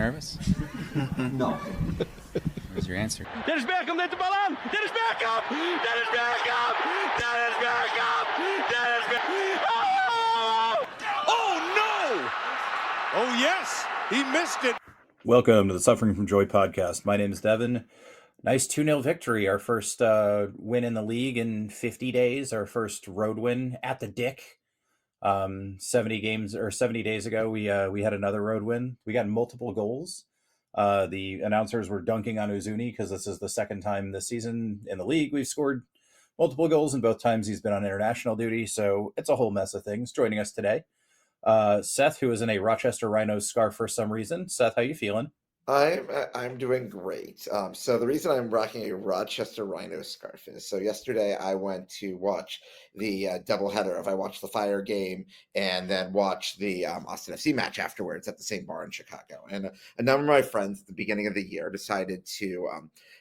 nervous? No. Where's your answer? Dennis Beckham, let the ball on! Dennis Beckham! Dennis Beckham! Dennis Beckham! Dennis Beckham! Oh! Oh, no! Oh, yes! He missed it. Welcome to the Suffering from Joy podcast. My name is Devan. Nice 2-0 victory. Our first win in the league in 50 days. Our first road win at the Dick. 70 days ago, we had another road win. We got multiple goals. The announcers were dunking on Uzuni because this is the second time this season in the league we've scored multiple goals, and both times he's been on international duty. So it's a whole mess of things. Joining us today, Seth, who is in a Rochester Rhinos scarf for some reason. Seth, how you feeling? I'm doing great. So the reason I'm rocking a Rochester Rhino scarf is so yesterday I went to watch the doubleheader of I watched the Fire game and then watched the Austin FC match afterwards at the same bar in Chicago. And a number of my friends at the beginning of the year decided to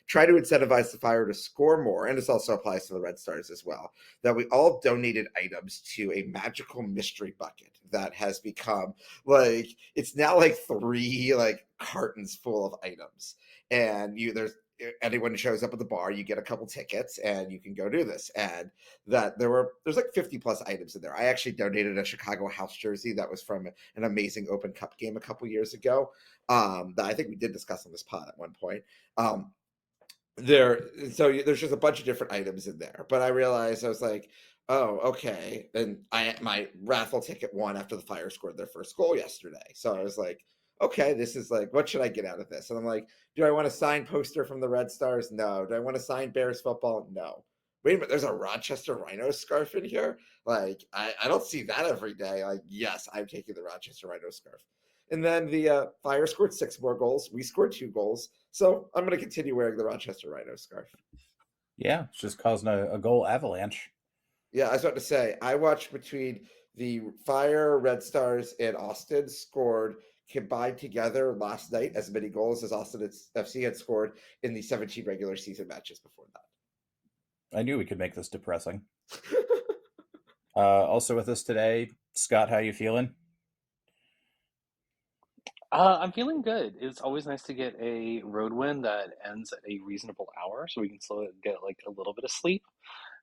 try to incentivize the Fire to score more, and this also applies to the Red Stars as well, that we all donated items to a magical mystery bucket that has become like, it's now like 3 like cartons full of items, and there's anyone who shows up at the bar, you get a couple tickets and you can go do this. And that there's like 50 plus items in there. I actually donated a Chicago House jersey that was from an amazing Open Cup game a couple years ago, that I think we did discuss on this pod at one point. There's just a bunch of different items in there, but I realized, I was like, oh, okay. And my raffle ticket won after the Fire scored their first goal yesterday. So I was like, okay, this is like, what should I get out of this? And I'm like, do I want a signed poster from the Red Stars? No. Do I want a signed Bears football? No. Wait a minute, there's a Rochester Rhinos scarf in here? Like, I don't see that every day. Like, yes, I'm taking the Rochester Rhinos scarf. And then the Fire scored 6 more goals. We scored 2 goals. So I'm going to continue wearing the Rochester Rhinos scarf. Yeah, it's just causing a goal avalanche. Yeah, I was about to say, I watched between the Fire, Red Stars, and Austin scored combined together last night as many goals as Austin FC had scored in the 17 regular season matches before that. I knew we could make this depressing. Also with us today, Scott, how you feeling? I'm feeling good. It's always nice to get a road win that ends at a reasonable hour so we can still get like a little bit of sleep.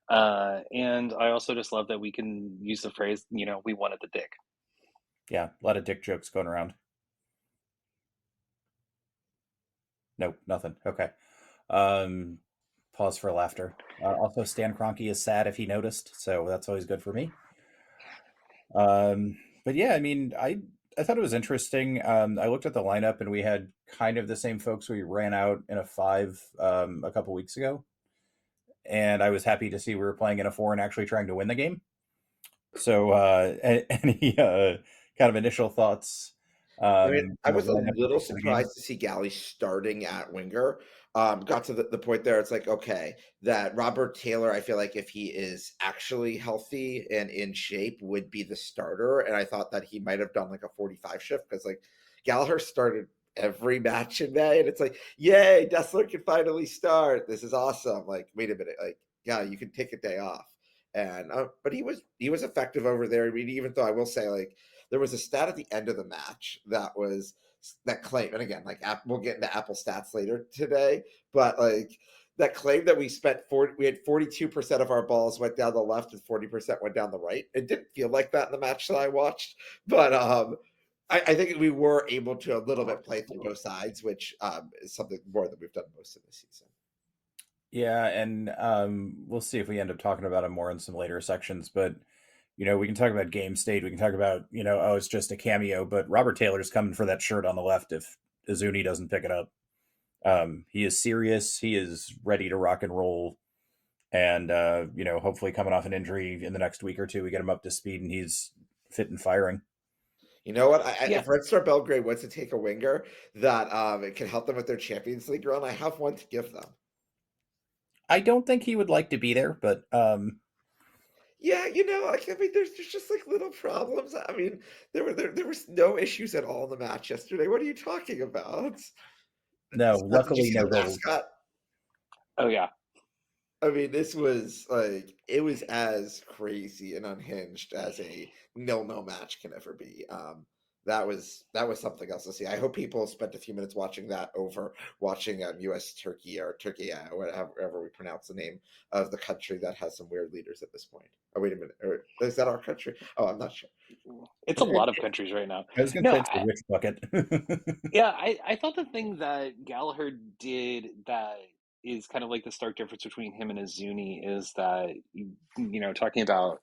And I also just love that we can use the phrase, we won at the Dick. Yeah, a lot of dick jokes going around. Nope, nothing. Okay. Pause for laughter. Also, Stan Kroenke is sad if he noticed, so that's always good for me. But yeah, I mean, I thought it was interesting. I looked at the lineup, and we had kind of the same folks we ran out in a 5 a couple weeks ago. And I was happy to see we were playing in a 4 and actually trying to win the game. So any kind of initial thoughts? I was a little surprised to see Galley starting at winger. Got to the point there, it's like, okay, that Robert Taylor, I feel like if he is actually healthy and in shape, would be the starter. And I thought that he might have done like a 45 shift, because like Gallagher started every match in May, and it's like, yay, Dessler can finally start. This is awesome. Like, wait a minute, like, yeah, you can take a day off. And but he was effective over there. I mean, even though I will say, like, there was a stat at the end of the match that claim, and again, like, we'll get into Apple stats later today, but like that claim that we had 42% of our balls went down the left and 40% went down the right. It didn't feel like that in the match that I watched, but I think we were able to a little bit play through both sides, which is something more than we've done most of the season. Yeah, and we'll see if we end up talking about it more in some later sections, but we can talk about game state. We can talk about, oh, it's just a cameo, but Robert Taylor's coming for that shirt on the left if Uzuni doesn't pick it up. He is serious. He is ready to rock and roll. And, hopefully coming off an injury in the next week or two, we get him up to speed and he's fit and firing. You know what? If Red Star Belgrade wants to take a winger that it can help them with their Champions League run, I have one to give them. I don't think he would like to be there, but yeah, there's just like little problems. I mean, there was no issues at all in the match yesterday. What are you talking about? No, luckily no goals. Oh yeah. I mean, this was like, it was as crazy and unhinged as a 0-0 match can ever be. That was something else to see. I hope people spent a few minutes watching that over watching U.S. Turkey or Turkey, whatever we pronounce the name of the country that has some weird leaders at this point. Oh, wait a minute. Is that our country? Oh, I'm not sure. It's a lot of countries right now. I was going to No, say it's the witch bucket. yeah, I thought the thing that Gallagher did that is kind of like the stark difference between him and Azuni is that, talking about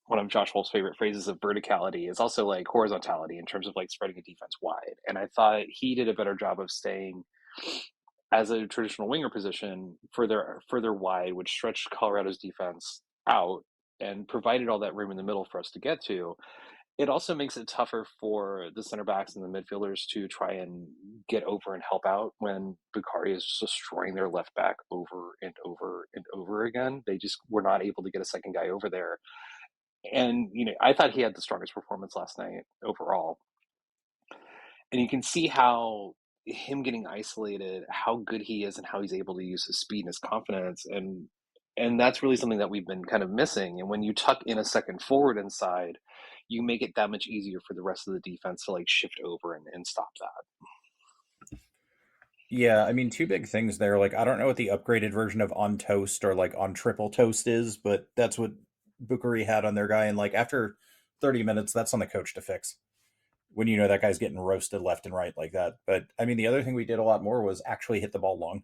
one of Josh Wolf's favorite phrases of verticality is also like horizontality in terms of like spreading a defense wide. And I thought he did a better job of staying as a traditional winger position further wide, which stretched Colorado's defense out and provided all that room in the middle for us to get to. It also makes it tougher for the center backs and the midfielders to try and get over and help out when Bukhari is just destroying their left back over and over and over again. They just were not able to get a second guy over there. And, I thought he had the strongest performance last night overall. And you can see how him getting isolated, how good he is and how he's able to use his speed and his confidence. And that's really something that we've been kind of missing. And when you tuck in a second forward inside, you make it that much easier for the rest of the defense to like shift over and stop that. Yeah, I mean, two big things there. Like, I don't know what the upgraded version of on toast or like on triple toast is, but that's what Bukhari had on their guy. And like after 30 minutes, that's on the coach to fix when you know that guy's getting roasted left and right like that. But I mean, the other thing we did a lot more was actually hit the ball long.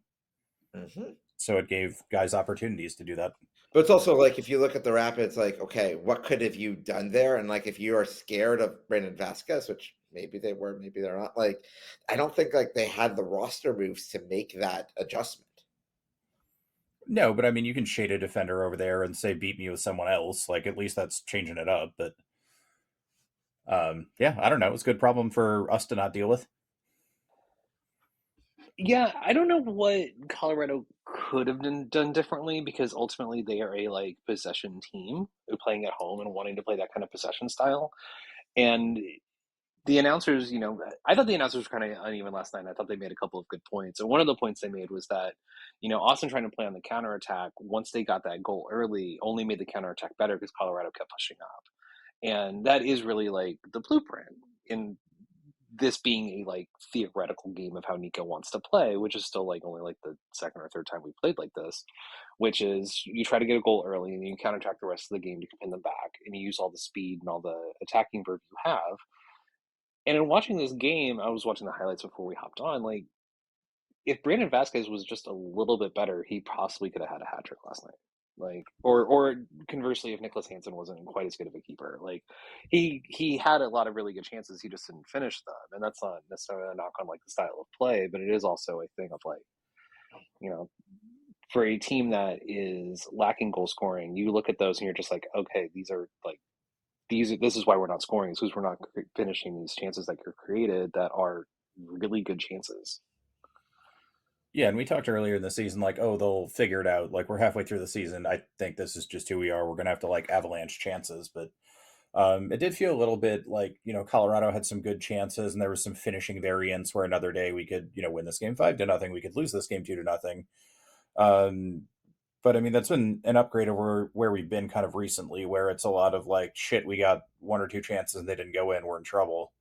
Mm-hmm. So it gave guys opportunities to do that. But it's also like if you look at the Rapids, like, okay, what could have you done there? And like if you are scared of Brandon Vasquez, which maybe they were, maybe they're not, like I don't think like they had the roster moves to make that adjustment. No, but I mean, you can shade a defender over there and say beat me with someone else. Like at least that's changing it up. But yeah, I don't know. It's a good problem for us to not deal with. Yeah, I don't know what Colorado could have done differently because ultimately they are a like possession team playing at home and wanting to play that kind of possession style. And the announcers, I thought the announcers were kind of uneven last night. I thought they made a couple of good points. And one of the points they made was that, Austin trying to play on the counterattack, once they got that goal early, only made the counterattack better because Colorado kept pushing up. And that is really like the blueprint in this being a like theoretical game of how Nico wants to play, which is still like only like the second or third time we played like this, which is you try to get a goal early and you counterattack the rest of the game to pin them back and you use all the speed and all the attacking verve you have. And in watching this game, I was watching the highlights before we hopped on. Like, if Brandon Vasquez was just a little bit better, he possibly could have had a hat trick last night. Like, or conversely, if Nicholas Hansen wasn't quite as good of a keeper, like he had a lot of really good chances, he just didn't finish them, and that's not necessarily a knock on like the style of play, but it is also a thing of like, for a team that is lacking goal scoring, you look at those and you're just like, okay, these are like this is why we're not scoring, is because we're not finishing these chances that you're created that are really good chances. Yeah, and we talked earlier in the season, like, oh, they'll figure it out. Like, we're halfway through the season. I think this is just who we are. We're going to have to, like, avalanche chances. But it did feel a little bit like, Colorado had some good chances, and there was some finishing variance where another day we could, win this game 5-0. We could lose this game 2-0. But, I mean, that's been an upgrade over where we've been kind of recently, where it's a lot of, like, shit, we got one or two chances and they didn't go in. We're in trouble.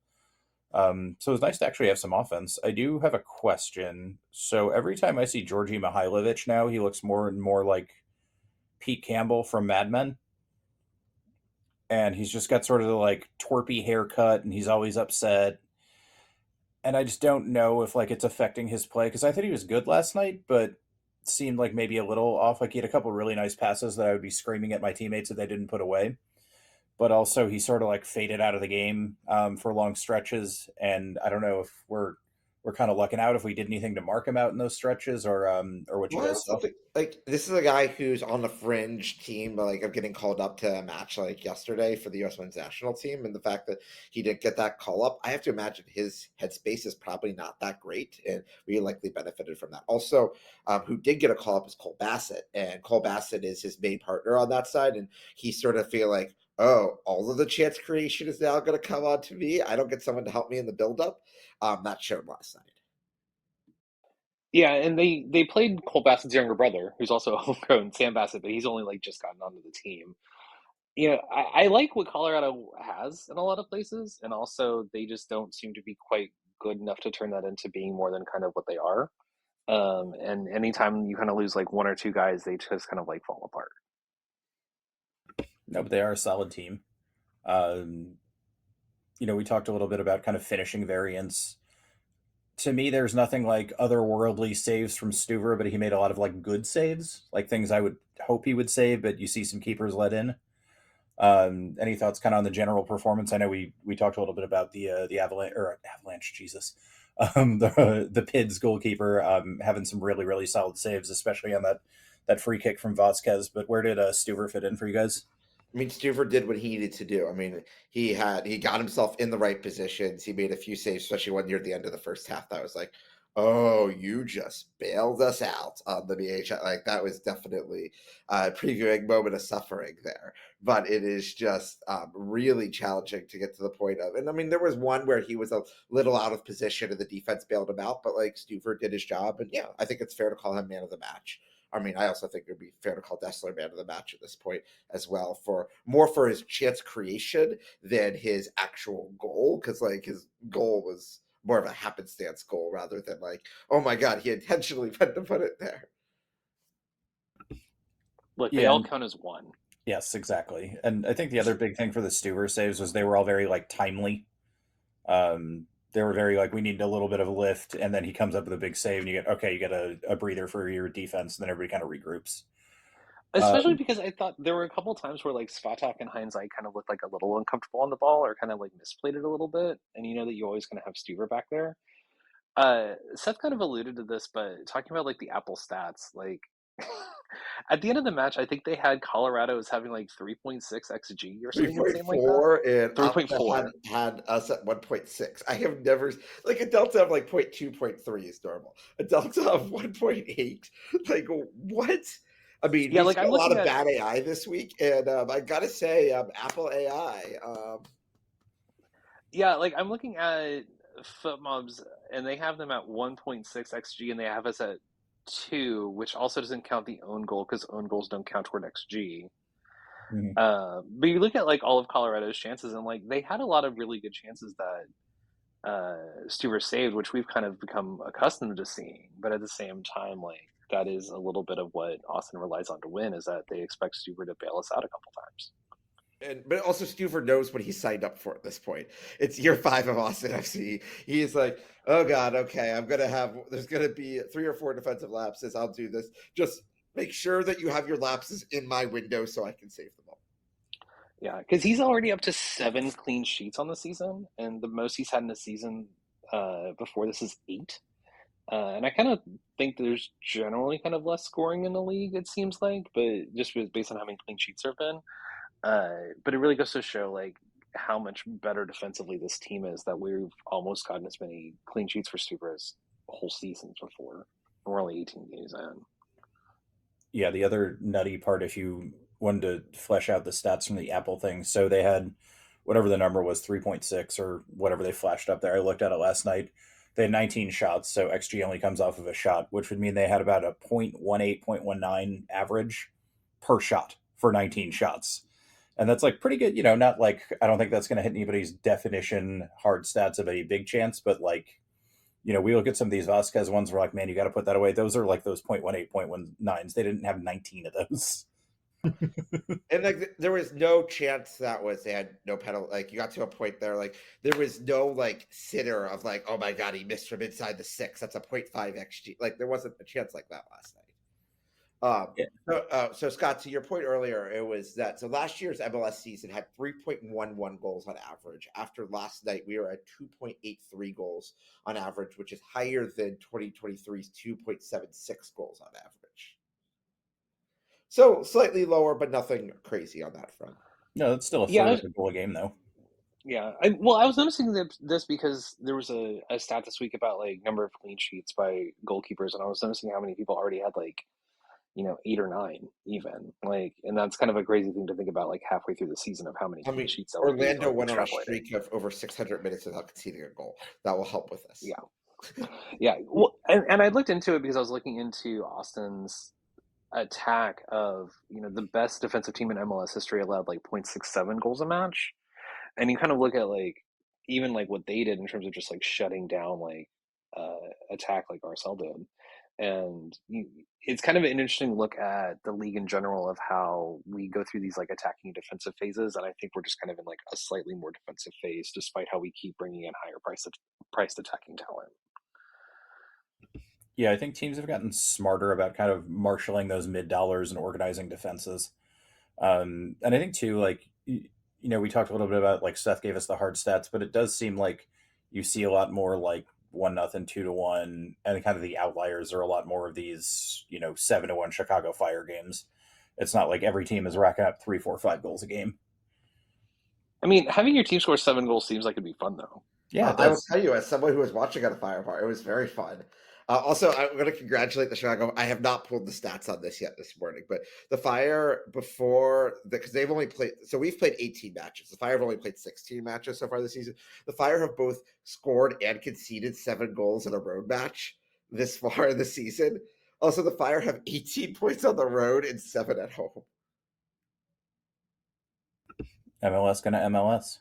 So it's nice to actually have some offense. I do have a question. So every time I see Georgi Mihailovic now, he looks more and more like Pete Campbell from Mad Men. And he's just got sort of the like twerpy haircut and he's always upset. And I just don't know if like it's affecting his play because I thought he was good last night, but seemed like maybe a little off. Like he had a couple really nice passes that I would be screaming at my teammates if they didn't put away. But also he sort of like faded out of the game for long stretches, and I don't know if we're kind of lucking out if we did anything to mark him out in those stretches or what you guys saw. Like this is a guy who's on the fringe team, like of getting called up to a match like yesterday for the U.S. Women's National Team, and the fact that he didn't get that call up, I have to imagine his headspace is probably not that great, and we likely benefited from that. Also, who did get a call up is Cole Bassett, and Cole Bassett is his main partner on that side, and he sort of feel like, oh, all of the chance creation is now going to come on to me. I don't get someone to help me in the buildup. That showed last night. Yeah, and they played Cole Bassett's younger brother, who's also a homegrown Sam Bassett, but he's only like just gotten onto the team. I like what Colorado has in a lot of places, and also they just don't seem to be quite good enough to turn that into being more than kind of what they are. And anytime you kind of lose like one or two guys, they just kind of like fall apart. No, but they are a solid team. We talked a little bit about kind of finishing variants. To me, there's nothing like otherworldly saves from Stuver, but he made a lot of like good saves, like things I would hope he would save, but you see some keepers let in. Any thoughts kind of on the general performance? I know we talked a little bit about the Avalanche, Jesus, the Pids goalkeeper having some really really solid saves, especially on that free kick from Vasquez. But where did Stuver fit in for you guys? I mean, Stuver did what he needed to do. I mean, he got himself in the right positions. He made a few saves, especially one near the end of the first half. That was like, oh, you just bailed us out on the BHL. Like that was definitely a previewing moment of suffering there. But it is just really challenging to get to the point of. And I mean, there was one where he was a little out of position and the defense bailed him out. But like Stuver did his job, and yeah, I think it's fair to call him man of the match. I mean, I also think it would be fair to call Dessler man of the match at this point as well, for his chance creation than his actual goal, because like his goal was more of a happenstance goal rather than like, oh my god, he intentionally meant to put it there. Look, they all count as one. Yes, exactly. And I think the other big thing for the Stuver saves was they were all very like timely. They were very like, we need a little bit of a lift, and then he comes up with a big save, and you get a breather for your defense, and then everybody kind of regroups. Especially because I thought there were a couple times where like Svatak and Hindsight kind of looked like a little uncomfortable on the ball, or kind of like misplayed it a little bit, and you know that you always kind of have Stuver back there. Seth kind of alluded to this, but talking about like the Apple stats, like at the end of the match, I think they had Colorado as having like 3.6 xG or something insane like that. 3.4 and 3.4 had us at 1.6. I have never like a delta of like 0.2, 0.3 is normal. A delta of 1.8, like what? I mean, Yeah, we like, see I'm a lot looking of at- bad AI this week, and I gotta say, Apple AI. Yeah, like I'm looking at FootMobs, and they have them at 1.6 xG, and they have us at 2, which also doesn't count the own goal because own goals don't count toward xG. Mhm. But you look at like all of Colorado's chances, and like they had a lot of really good chances that Stuver saved, which we've kind of become accustomed to seeing. But at the same time, like that is a little bit of what Austin relies on to win, is that they expect Stuver to bail us out a couple times. But also Stuver knows what he signed up for at this point. It's year 5 of Austin FC. He is like, oh god, okay, there's gonna be 3 or 4 defensive lapses. I'll do this. Just make sure that you have your lapses in my window so I can save them all. Yeah, because he's already up to 7 clean sheets on the season, and the most he's had in a season before this is 8. And I kind of think there's generally kind of less scoring in the league, it seems like, but just based on how many clean sheets there have been. But it really goes to show like how much better defensively this team is, that we've almost gotten as many clean sheets for Stuber as whole seasons before. We're only 18 games in. Yeah, the other nutty part, if you wanted to flesh out the stats from the Apple thing, so they had whatever the number was, 3.6 or whatever they flashed up there. I looked at it last night. They had 19 shots, so XG only comes off of a shot, which would mean they had about a 0.18, 0.19 average per shot for 19 shots. And that's like pretty good, not like, I don't think that's going to hit anybody's definition hard stats of a big chance, but like, we look at some of these Vasquez ones, we're like, man, you got to put that away. Those are like those 0.18, 0.19s. They didn't have 19 of those. And like there was no chance they had no penalty. Like you got to a point there, like there was no like sitter of like, oh my god, he missed from inside the 6. That's a 0.5 xG. Like there wasn't a chance like that last night. So Scott, to your point earlier, it was that so last year's MLS season had 3.11 goals on average. After last night, we were at 2.83 goals on average, which is higher than 2023's 2.76 goals on average. So slightly lower, but nothing crazy on that front. No, that's still a third of a goal a game, though. Yeah, I was noticing this because there was a stat this week about like number of clean sheets by goalkeepers, and I was noticing how many people already had like 8 or 9 even, like, and that's kind of a crazy thing to think about, like halfway through the season, of how many clean sheets that Orlando went on a streak of over 600 minutes without conceding a goal. That will help with this. Yeah. Well, and I looked into it because I was looking into Austin's attack of, the best defensive team in MLS history allowed like 0.67 goals a match. And you kind of look at like even like what they did in terms of just like shutting down like attack like RSL did. And it's kind of an interesting look at the league in general of how we go through these like attacking defensive phases. And I think we're just kind of in like a slightly more defensive phase, despite how we keep bringing in higher priced attacking talent. Yeah, I think teams have gotten smarter about kind of marshaling those mid dollars and organizing defenses. And I think too, like, we talked a little bit about like Seth gave us the hard stats, but it does seem like you see a lot more like 1-0, 2-1, and kind of the outliers are a lot more of these, 7-1 Chicago Fire games. It's not like every team is racking up 3, 4, 5 goals a game. I mean, having your team score 7 goals seems like it'd be fun though. Yeah, I will tell you, as someone who was watching at a Fire Bar, it was very fun. Also, I'm going to congratulate the Chicago. I have not pulled the stats on this yet this morning, but the Fire because they've only played, so we've played 18 matches. The Fire have only played 16 matches so far this season. The Fire have both scored and conceded 7 goals in a road match this far in the season. Also, the Fire have 18 points on the road and 7 at home. MLS gonna MLS.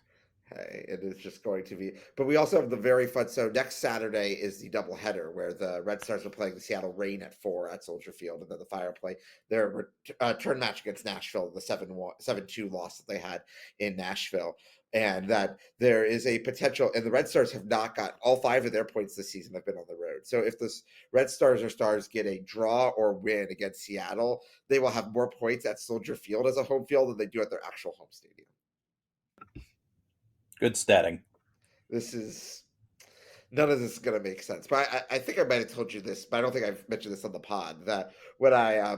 Hey, it is just going to be. But we also have the very fun. So next Saturday is the doubleheader where the Red Stars are playing the Seattle Reign at 4 at Soldier Field, and then the Fire play their return match against Nashville, the 7-2 loss that they had in Nashville. And that there is a potential, and the Red Stars have not got all 5 of their points this season have been on the road. So if the Red Stars or Stars get a draw or win against Seattle, they will have more points at Soldier Field as a home field than they do at their actual home stadium. Good statting. None of this is going to make sense. But I think I might have told you this, but I don't think I've mentioned this on the pod, that when I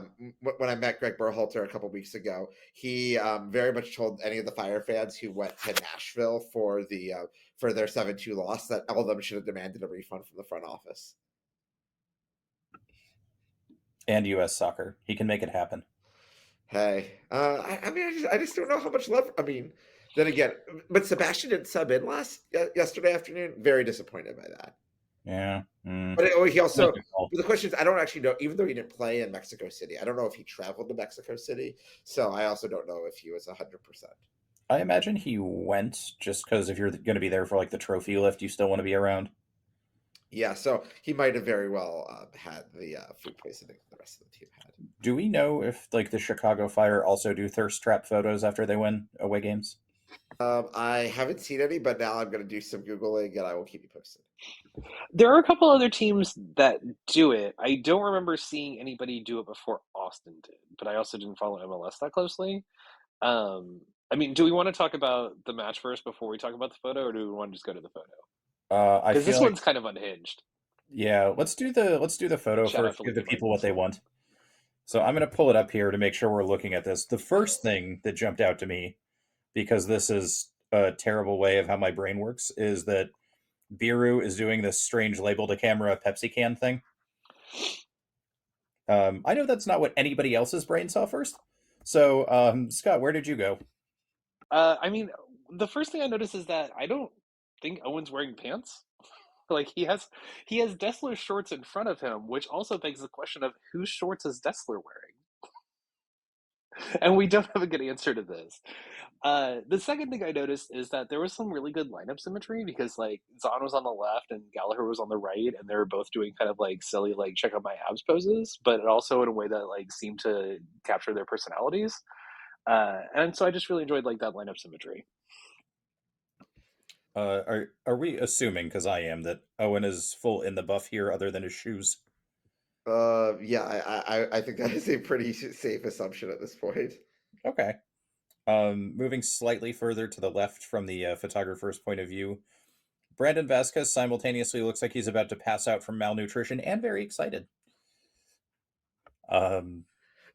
met Greg Berhalter a couple of weeks ago, he very much told any of the Fire fans who went to Nashville for their 7-2 loss that all of them should have demanded a refund from the front office. And U.S. Soccer. He can make it happen. Hey, I just don't know how much love. I mean, then again, but Sebastian didn't sub in yesterday afternoon. Very disappointed by that. Yeah. But he also, the question is, I don't actually know, even though he didn't play in Mexico City, I don't know if he traveled to Mexico City. So I also don't know if he was 100%. I imagine he went just because if you're going to be there for like the trophy lift, you still want to be around. Yeah, so he might have very well had the food poisoning the rest of the team had. Do we know if like the Chicago Fire also do thirst trap photos after they win away games? I haven't seen any, but now I'm going to do some Googling and I will keep you posted. There are a couple other teams that do it. I don't remember seeing anybody do it before Austin did, but I also didn't follow MLS that closely. I mean, do we want to talk about the match first before we talk about the photo, or do we want to just go to the photo? Because this one's kind of unhinged. Yeah, let's do the photo first. Give the people what they want. So I'm going to pull it up here to make sure we're looking at this. The first thing that jumped out to me, because this is a terrible way of how my brain works, is that Biru is doing this strange label to camera Pepsi can thing. I know that's not what anybody else's brain saw first. So, Scott, where did you go? I mean, the first thing I noticed is that I don't think Owen's wearing pants. Like he has Dessler's shorts in front of him, which also begs the question of whose shorts is Dessler wearing? And we don't have a good answer to this. The second thing I noticed is that there was some really good lineup symmetry because like Zahn was on the left and Gallagher was on the right, and they were both doing kind of like silly like check out my abs poses, but also in a way that like seemed to capture their personalities. And so I just really enjoyed like that lineup symmetry. Are we assuming, because I am, that Owen is full in the buff here other than his shoes? Yeah, I think that is a pretty safe assumption at this point. Okay. Moving slightly further to the left from the photographer's point of view, Brandon Vasquez simultaneously looks like he's about to pass out from malnutrition and very excited.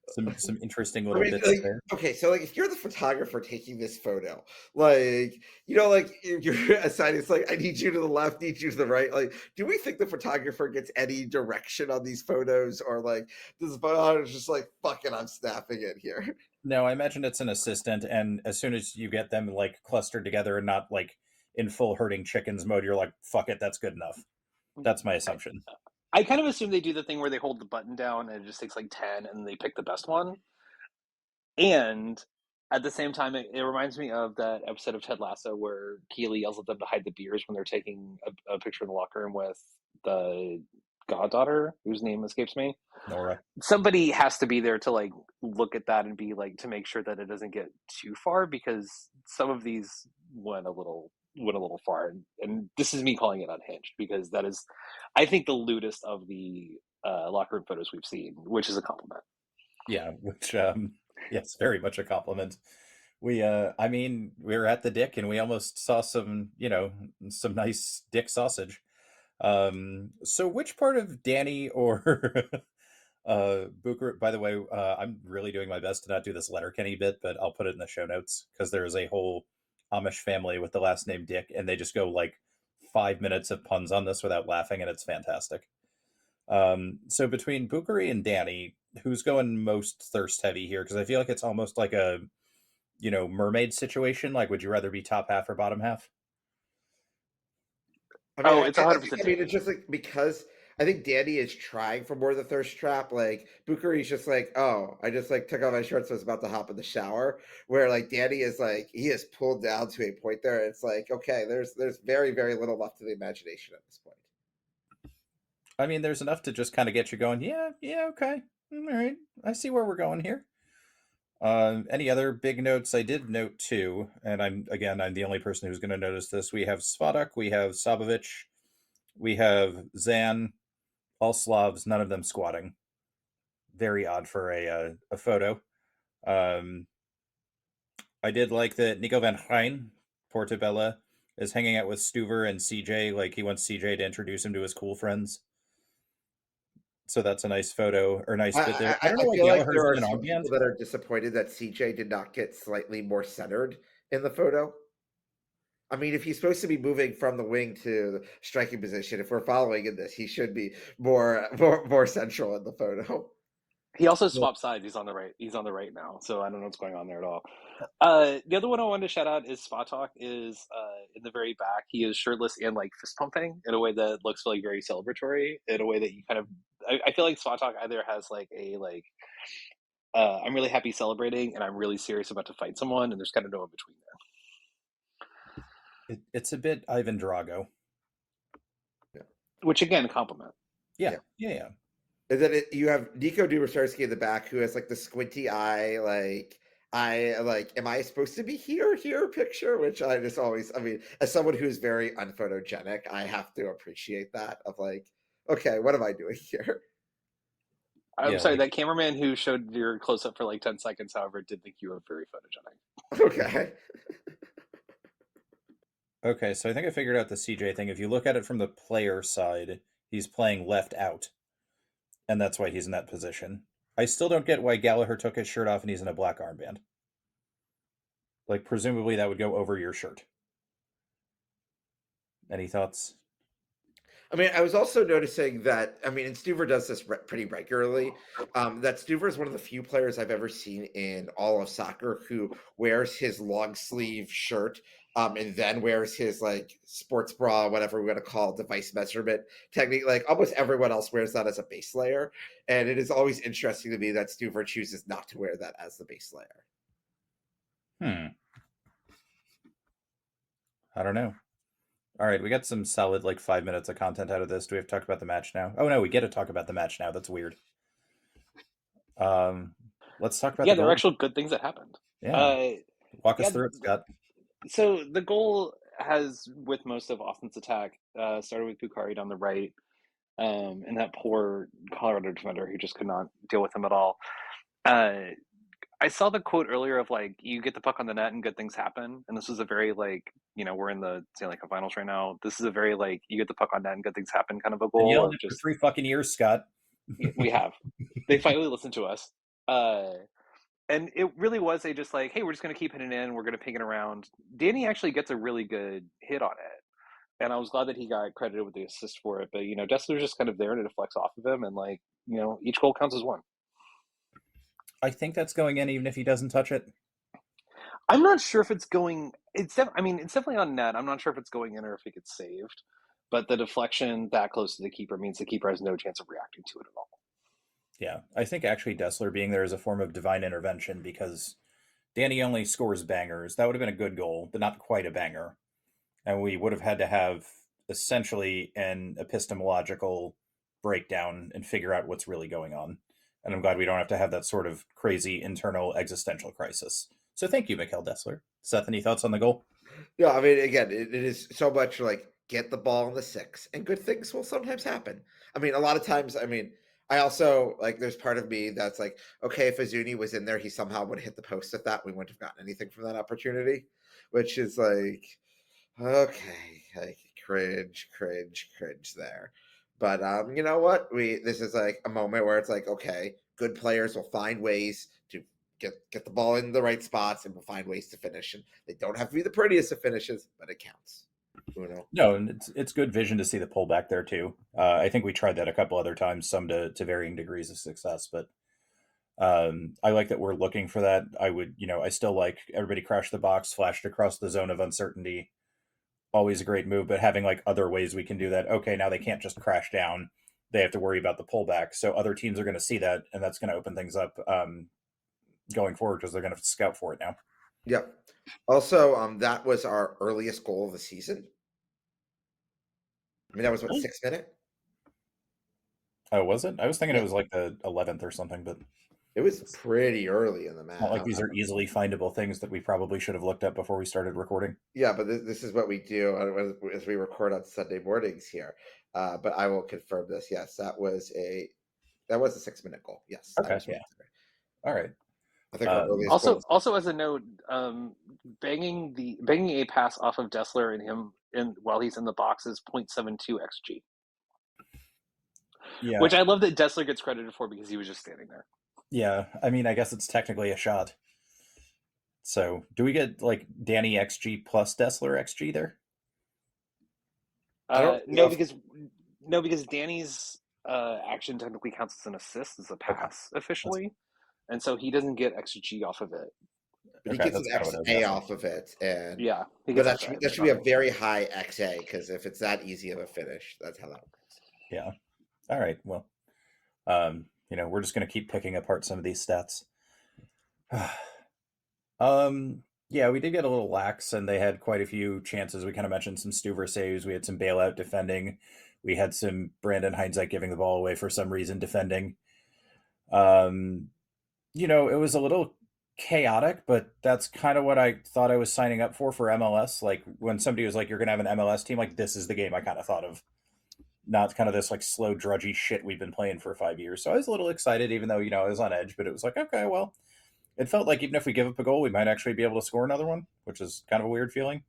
Some interesting little bits there. Okay, so like if you're the photographer taking this photo, like like you're assigning, it's like I need you to the left, need you to the right. Like, do we think the photographer gets any direction on these photos, or like this photo is just like fuck it, I'm snapping it here? No, I imagine it's an assistant, and as soon as you get them like clustered together and not like in full herding chickens mode, you're like, fuck it, that's good enough. That's my assumption. I kind of assume they do the thing where they hold the button down and it just takes like 10 and they pick the best one. And at the same time, it reminds me of that episode of Ted Lasso where Keely yells at them to hide the beers when they're taking a picture in the locker room with the goddaughter, whose name escapes me. Nora. Somebody has to be there to like look at that and be like to make sure that it doesn't get too far, because some of these went a little far, and this is me calling it unhinged, because that is, I think, the lewdest of the locker room photos we've seen, which is a compliment. Yeah, which yes, very much a compliment. I mean, we were at the Dick and we almost saw some, some nice Dick sausage. So which part of Danny or Booker, by the way, I'm really doing my best to not do this Letterkenny bit, but I'll put it in the show notes because there is a whole Amish family with the last name Dick, and they just go like 5 minutes of puns on this without laughing, and it's fantastic. So between Bookery and Danny, who's going most thirst heavy here? Because I feel like it's almost like a, mermaid situation. Like, would you rather be top half or bottom half? I mean, It's 100%. I mean, it's just like because I think Danny is trying for more of the thirst trap. Like Bukari's just like, oh, I just like took off my shorts, so I was about to hop in the shower. Where like Danny is like, he is pulled down to a point there. It's like, okay, there's very very little left to the imagination at this point. I mean, there's enough to just kind of get you going. Yeah, okay, all right. I see where we're going here. Any other big notes? I did note too, and I'm the only person who's going to notice this. We have Svadok, we have Sabovich, we have Zan, all Slavs, none of them squatting. Very odd for a photo. I did like that Nico van Rijn, Portobello, is hanging out with Stuver and CJ. Like he wants CJ to introduce him to his cool friends. So that's a nice photo or nice bit there. I don't know why feel like Gallagher's there are in an some armband. people that are disappointed that CJ did not get slightly more centered in the photo. I mean, if he's supposed to be moving from the wing to the striking position, if we're following in this, he should be more central in the photo. He also swapped sides. He's on the right. He's on the right now, so I don't know what's going on there at all. The other one I wanted to shout out is Svatok is in the very back. He is shirtless and like fist pumping in a way that looks like very celebratory. In a way that you kind of, I feel like Svatok either has like a like, I'm really happy celebrating, and I'm really serious about to fight someone, and there's kind of no in between there. It's a bit Ivan Drago. Yeah. Which again, a compliment. Yeah. And then you have Nico Dubersarsky in the back who has like the squinty eye, like am I supposed to be here picture? Which I just always, I mean, as someone who's very unphotogenic, I have to appreciate that of like, okay, what am I doing here? I'm sorry, that cameraman who showed your close up for like 10 seconds, however, did think you were very photogenic. Okay. Okay, so I think I figured out the CJ thing. If you look at it from the player side, he's playing left out. And that's why he's in that position. I still don't get why Gallagher took his shirt off and he's in a black armband. Like, presumably that would go over your shirt. Any thoughts? I mean, I was also noticing that, I mean, and Stuver does this pretty regularly, that Stuver is one of the few players I've ever seen in all of soccer who wears his long sleeve shirt and then wears his like sports bra, whatever we're going to call device measurement technique. Like almost everyone else wears that as a base layer. And it is always interesting to me that Stuver chooses not to wear that as the base layer. I don't know. All right, we got some solid like 5 minutes of content out of this. Do we have to talk about the match now? Oh no, we get to talk about the match now. That's weird. Let's talk about there are actual good things that happened. Yeah. Walk us through it, Scott. So the goal has, with most of Austin's attack, started with Bukhari down the right, and that poor Colorado defender who just could not deal with him at all. I saw the quote earlier of like, you get the puck on the net and good things happen. And this was a very like, we're in the Stanley Cup finals right now. This is a very like, you get the puck on net and good things happen kind of a goal. Yelled it for 3 fucking years, Scott. We have. They finally listened to us. And it really was a just like, hey, we're just going to keep hitting in. We're going to ping it around. Danny actually gets a really good hit on it. And I was glad that he got credited with the assist for it. But, Dessler was just kind of there and it deflects off of him. And like, each goal counts as one. I think that's going in even if he doesn't touch it. I'm not sure if it's going. It's definitely on net. I'm not sure if it's going in or if it gets saved. but the deflection that close to the keeper means the keeper has no chance of reacting to it at all. Yeah, I think actually Dessler being there is a form of divine intervention because Danny only scores bangers. That would have been a good goal, but not quite a banger. And we would have had to have essentially an epistemological breakdown and figure out what's really going on. And I'm glad we don't have to have that sort of crazy internal existential crisis. So thank you, Mikhail Dessler. Seth, any thoughts on the goal? Yeah, I mean, again, it is so much like get the ball in the 6, and good things will sometimes happen. I mean, a lot of times, I mean, I also like there's part of me that's like, okay, if Azuni was in there, he somehow would have hit the post at that. We wouldn't have gotten anything from that opportunity, which is like, okay, like cringe there. But you know what? This is like a moment where it's like, okay, good players will find ways to get the ball in the right spots and will find ways to finish. And they don't have to be the prettiest of finishes, but it counts. No, and it's good vision to see the pullback there too. I think we tried that a couple other times, some to varying degrees of success, but I like that we're looking for that. I still like everybody crash the box, flashed across the zone of uncertainty. Always a great move, but having like other ways we can do that. Okay, now they can't just crash down. They have to worry about the pullback. So other teams are going to see that, and that's going to open things up going forward because they're going to scout for it now. Yep. Also, that was our earliest goal of the season. I mean, that was what, 6 minute? Oh, was it? I was thinking it was like the 11th or something, but it was pretty early in the match. Not like these are easily findable things that we probably should have looked up before we started recording. Yeah, but this is what we do as we record on Sunday mornings here. But I will confirm this. Yes, that was a 6-minute goal. Yes. Okay. Yeah. All right. I think our earliest also as a note, banging a pass off of Dessler and him while he's in the box is 0.72 xg. Yeah. Which I love that Dessler gets credited for because he was just standing there. Yeah, I mean, I guess it's technically a shot. So, do we get like Danny XG plus Dessler XG there? No, because Danny's action technically counts as an assist as a pass officially, and so he doesn't get XG off of it. But he gets an XA off of it, and yeah, but that should be a very high XA because if it's that easy of a finish, that's how that works. Yeah. All right. Well, we're just going to keep picking apart some of these stats. Yeah, we did get a little lax, and they had quite a few chances. We kind of mentioned some Stuver saves. We had some bailout defending. We had some Brandon Hindsight giving the ball away for some reason defending. It was a little chaotic, but that's kind of what I thought I was signing up for MLS. Like when somebody was like, you're going to have an MLS team, like this is the game I kind of thought of. Not kind of this like slow, drudgy shit we've been playing for 5 years. So I was a little excited, even though, I was on edge, but it was like, okay, well, it felt like even if we give up a goal, we might actually be able to score another one, which is kind of a weird feeling.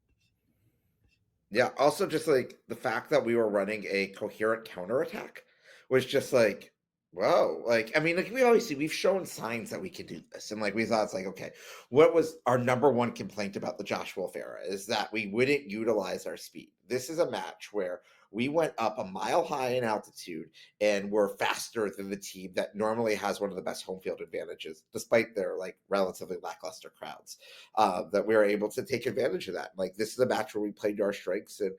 Yeah. Also, just like the fact that we were running a coherent counterattack was just like, whoa. Like, I mean, like we've shown signs that we can do this. And like, we thought it's like, okay, what was our number one complaint about the Josh Wolf era is that we wouldn't utilize our speed. This is a match where we went up a mile high in altitude and we're faster than the team that normally has one of the best home field advantages, despite their like relatively lackluster crowds, that we were able to take advantage of that. Like, this is a match where we played to our strengths and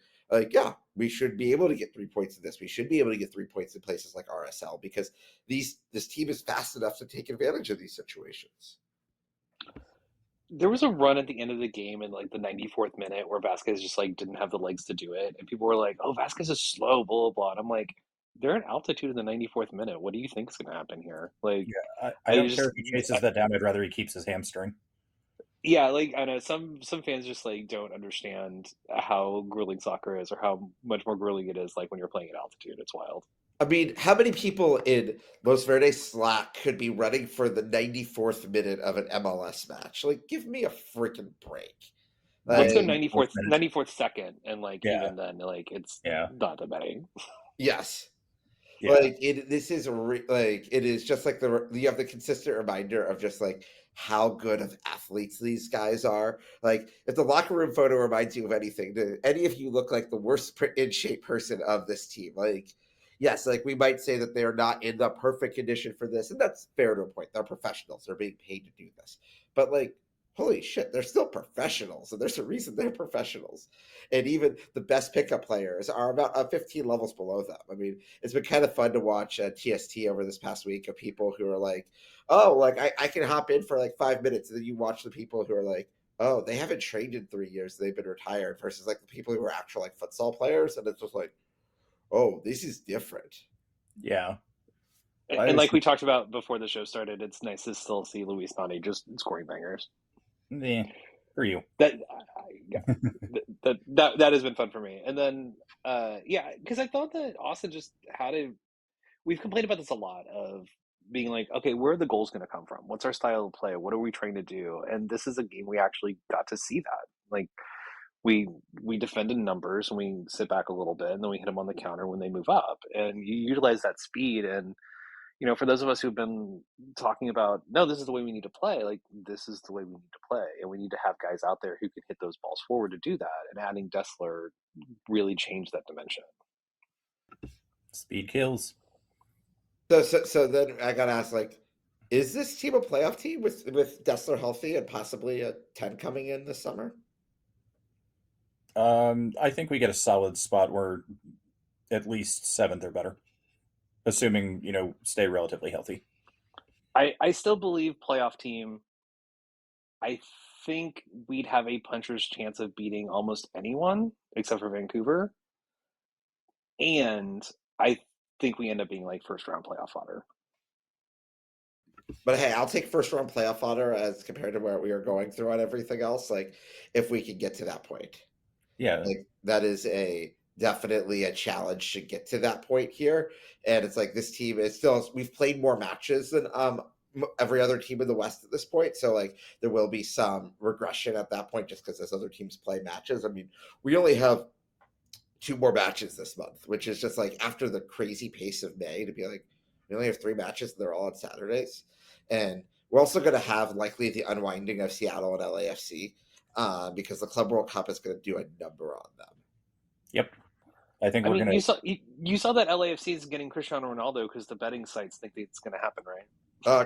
yeah, we should be able to get 3 points in this. We should be able to get 3 points in places like RSL because this team is fast enough to take advantage of these situations. There was a run at the end of the game in like the 94th minute where Vasquez just like didn't have the legs to do it, and people were like, "Oh, Vasquez is slow," blah blah blah. And I'm like, they're in altitude in the 94th minute. What do you think is going to happen here? Like, yeah, I don't care if he chases that down. I'd rather he keeps his hamstring. Yeah, like I know some fans just like don't understand how grueling soccer is or how much more grueling it is like when you're playing at altitude. It's wild. I mean, how many people in Los Verdes Slack could be running for the 94th minute of an MLS match? Like, give me a freaking break. Let's go 94th second, and like even then, like it's not that many. Yes. Yeah. Like it is just like you have the consistent reminder of just like how good of athletes these guys are. Like, if the locker room photo reminds you of anything, any of you look like the worst in shape person of this team. Like, yes, like we might say that they're not in the perfect condition for this, and that's fair to a point. They're professionals; they're being paid to do this. But like, holy shit, they're still professionals, and there's a reason they're professionals. And even the best pickup players are about 15 levels below them. I mean, it's been kind of fun to watch TST over this past week of people who are like, oh, like I can hop in for like 5 minutes, and then you watch the people who are like, oh, they haven't trained in 3 years, they've been retired, versus like the people who are actual like futsal players, and it's just like, oh, this is different. Yeah. And like we talked about before the show started, it's nice to still see Luis Nani just scoring bangers. For you. That has been fun for me. And then because I thought that Austin just had a. We've complained about this a lot of being like, okay, where are the goals going to come from? What's our style of play? What are we trying to do? And this is a game we actually got to see that. Like we defend in numbers and we sit back a little bit and then we hit them on the counter when they move up, and you utilize that speed. And for those of us who've been talking about, no, this is the way we need to play, like this is the way we need to play, and we need to have guys out there who can hit those balls forward to do that. And adding Dessler really changed that dimension. Speed kills. So then I gotta ask, like, is this team a playoff team with Dessler healthy and possibly a 10 coming in this summer? I think we get a solid spot where at least 7th or better, assuming stay relatively healthy. I still believe playoff team. I think we'd have a puncher's chance of beating almost anyone except for Vancouver, and I think we end up being like first round playoff fodder. But hey, I'll take first round playoff fodder as compared to where we are going through on everything else. Like, if we can get to that point, yeah, like that is definitely a challenge to get to that point here. And it's like this team is still, we've played more matches than every other team in the West at this point. So like there will be some regression at that point just because as other teams play matches. I mean, we only have 2 more matches this month, which is just like after the crazy pace of May to be like, we only have 3 matches and they're all on Saturdays. And we're also going to have likely the unwinding of Seattle and LAFC because the Club World Cup is going to do a number on them. Yep. I think we're going to. You saw that LAFC is getting Cristiano Ronaldo because the betting sites think that it's going to happen, right?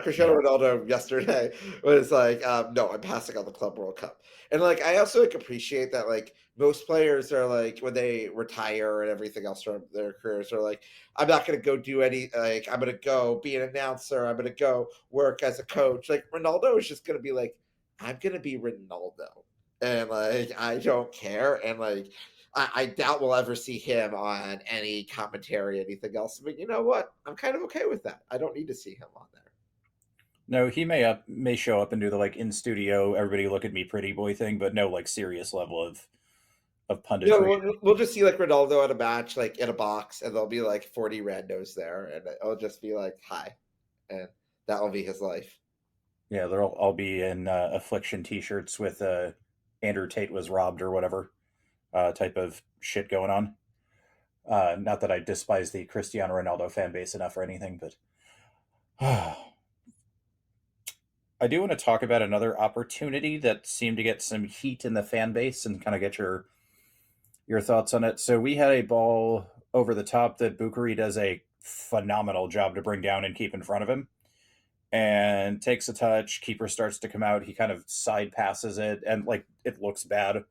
Cristiano Ronaldo yesterday was like, no, I'm passing on the Club World Cup. And like, I also like appreciate that like most players are like, when they retire and everything else from their careers are like, I'm not going to go do any, like, I'm going to go be an announcer. I'm going to go work as a coach. Like Ronaldo is just going to be like, I'm going to be Ronaldo. And like, I don't care. And like, I doubt we'll ever see him on any commentary, anything else. But you know what? I'm kind of okay with that. I don't need to see him on there. No, he may show up and do the like in studio, everybody look at me pretty boy thing, but no like serious level of punditry. We'll just see like Ronaldo at a match, like in a box, and there'll be like 40 randos there, and it'll just be like, hi. And that'll be his life. Yeah, they'll all be in Affliction t-shirts with Andrew Tate was robbed or whatever type of shit going on. Not that I despise the Cristiano Ronaldo fan base enough or anything, but I do want to talk about another opportunity that seemed to get some heat in the fan base and kind of get your thoughts on it. So we had a ball over the top that Bukari does a phenomenal job to bring down and keep in front of him, and takes a touch. Keeper starts to come out. He kind of side passes it, and like it looks bad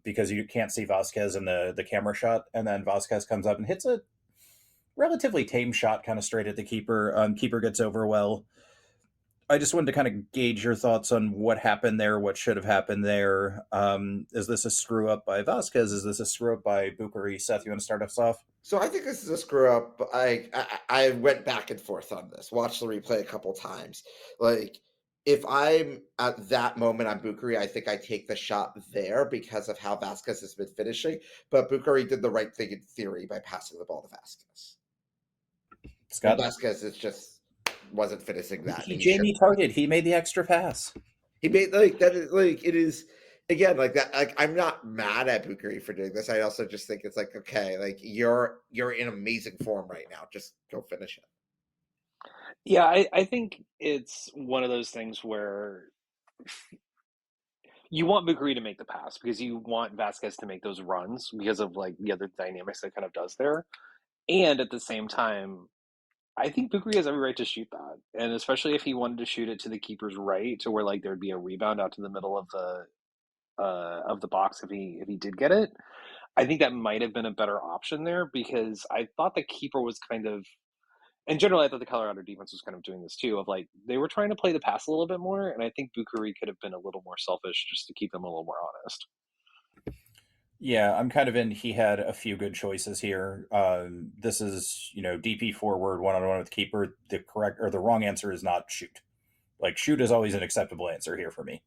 because you can't see Vasquez in the camera shot. And then Vasquez comes up and hits a relatively tame shot kind of straight at the keeper. Keeper gets over well. I just wanted to kind of gauge your thoughts on what happened there, what should have happened there. Is this a screw up by Vasquez? Is this a screw up by Bukari? Seth, you want to start us off? So I think this is a screw up. I went back and forth on this, watched the replay a couple times. Like, if I'm at that moment on Bukari, I think I take the shot there because of how Vasquez has been finishing. But Bukari did the right thing in theory by passing the ball to Vasquez. Scott? And Vasquez is just wasn't finishing that. He Jamie targeted. He made the extra pass. He made like that. Is like it is again like that. Like I'm not mad at Bukari for doing this. I also just think it's like okay, like you're in amazing form right now. Just go finish it. Yeah, I think it's one of those things where you want Bukari to make the pass because you want Vasquez to make those runs because of like the other dynamics that kind of does there, and at the same time, I think Bukari has every right to shoot that. and especially if he wanted to shoot it to the keeper's right, to where like there'd be a rebound out to the middle of the box if he did get it. I think that might have been a better option there, because I thought the keeper was kind of, and generally I thought the Colorado defense was kind of doing this too, of like they were trying to play the pass a little bit more, and I think Bukuri could have been a little more selfish just to keep them a little more honest. Yeah, I'm kind of in. He had a few good choices here. This is, DP forward, one-on-one with keeper. The correct or the wrong answer is not shoot. Like, shoot is always an acceptable answer here for me,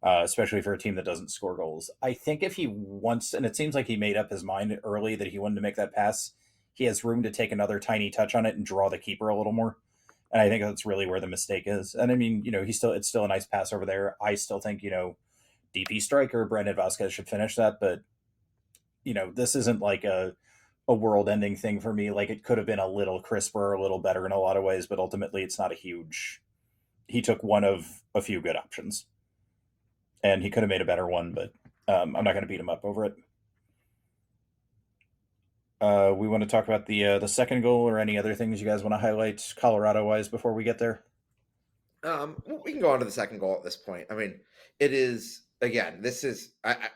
especially for a team that doesn't score goals. I think if he wants, and it seems like he made up his mind early that he wanted to make that pass, he has room to take another tiny touch on it and draw the keeper a little more. And I think that's really where the mistake is. And I mean, it's still a nice pass over there. I still think, DP striker Brandon Vasquez should finish that, but this isn't like a world-ending thing for me. Like, it could have been a little crisper, a little better in a lot of ways, but ultimately it's not a huge. He took one of a few good options, and he could have made a better one, but I'm not going to beat him up over it. We want to talk about the second goal, or any other things you guys want to highlight Colorado-wise before we get there? We can go on to the second goal at this point. I mean, it is, again,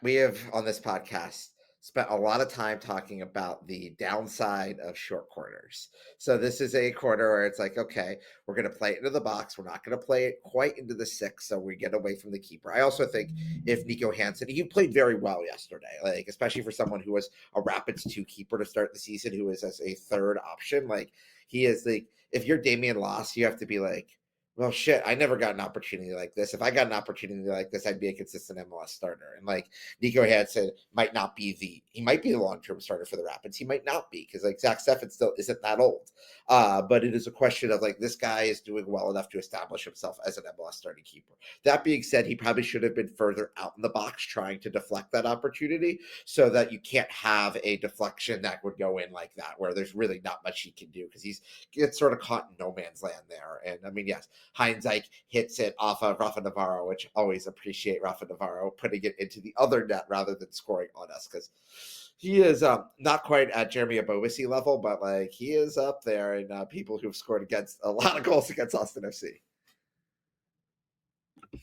we have on this podcast spent a lot of time talking about the downside of short corners. So this is a corner where it's like, okay, we're going to play it into the box. We're not going to play it quite into the 6, so we get away from the keeper. I also think if Nico Hansen, he played very well yesterday, like, especially for someone who was a Rapids 2 keeper to start the season, who is as a third option. Like, he is like, if you're Damian Loss, you have to be like, well, shit, I never got an opportunity like this. If I got an opportunity like this, I'd be a consistent MLS starter. And like Nico Hansen might be the long-term starter for the Rapids. He might not be, because like Zach Steffen still isn't that old. But it is a question of like, this guy is doing well enough to establish himself as an MLS starting keeper. That being said, he probably should have been further out in the box trying to deflect that opportunity, so that you can't have a deflection that would go in like that, where there's really not much he can do, because he gets sort of caught in no man's land there. And I mean, yes, Heinzike hits it off of Rafa Navarro, which always appreciate Rafa Navarro putting it into the other net rather than scoring on us, because he is not quite at Jeremy Abobasi level, but like he is up there in people who've scored against a lot of goals against Austin FC.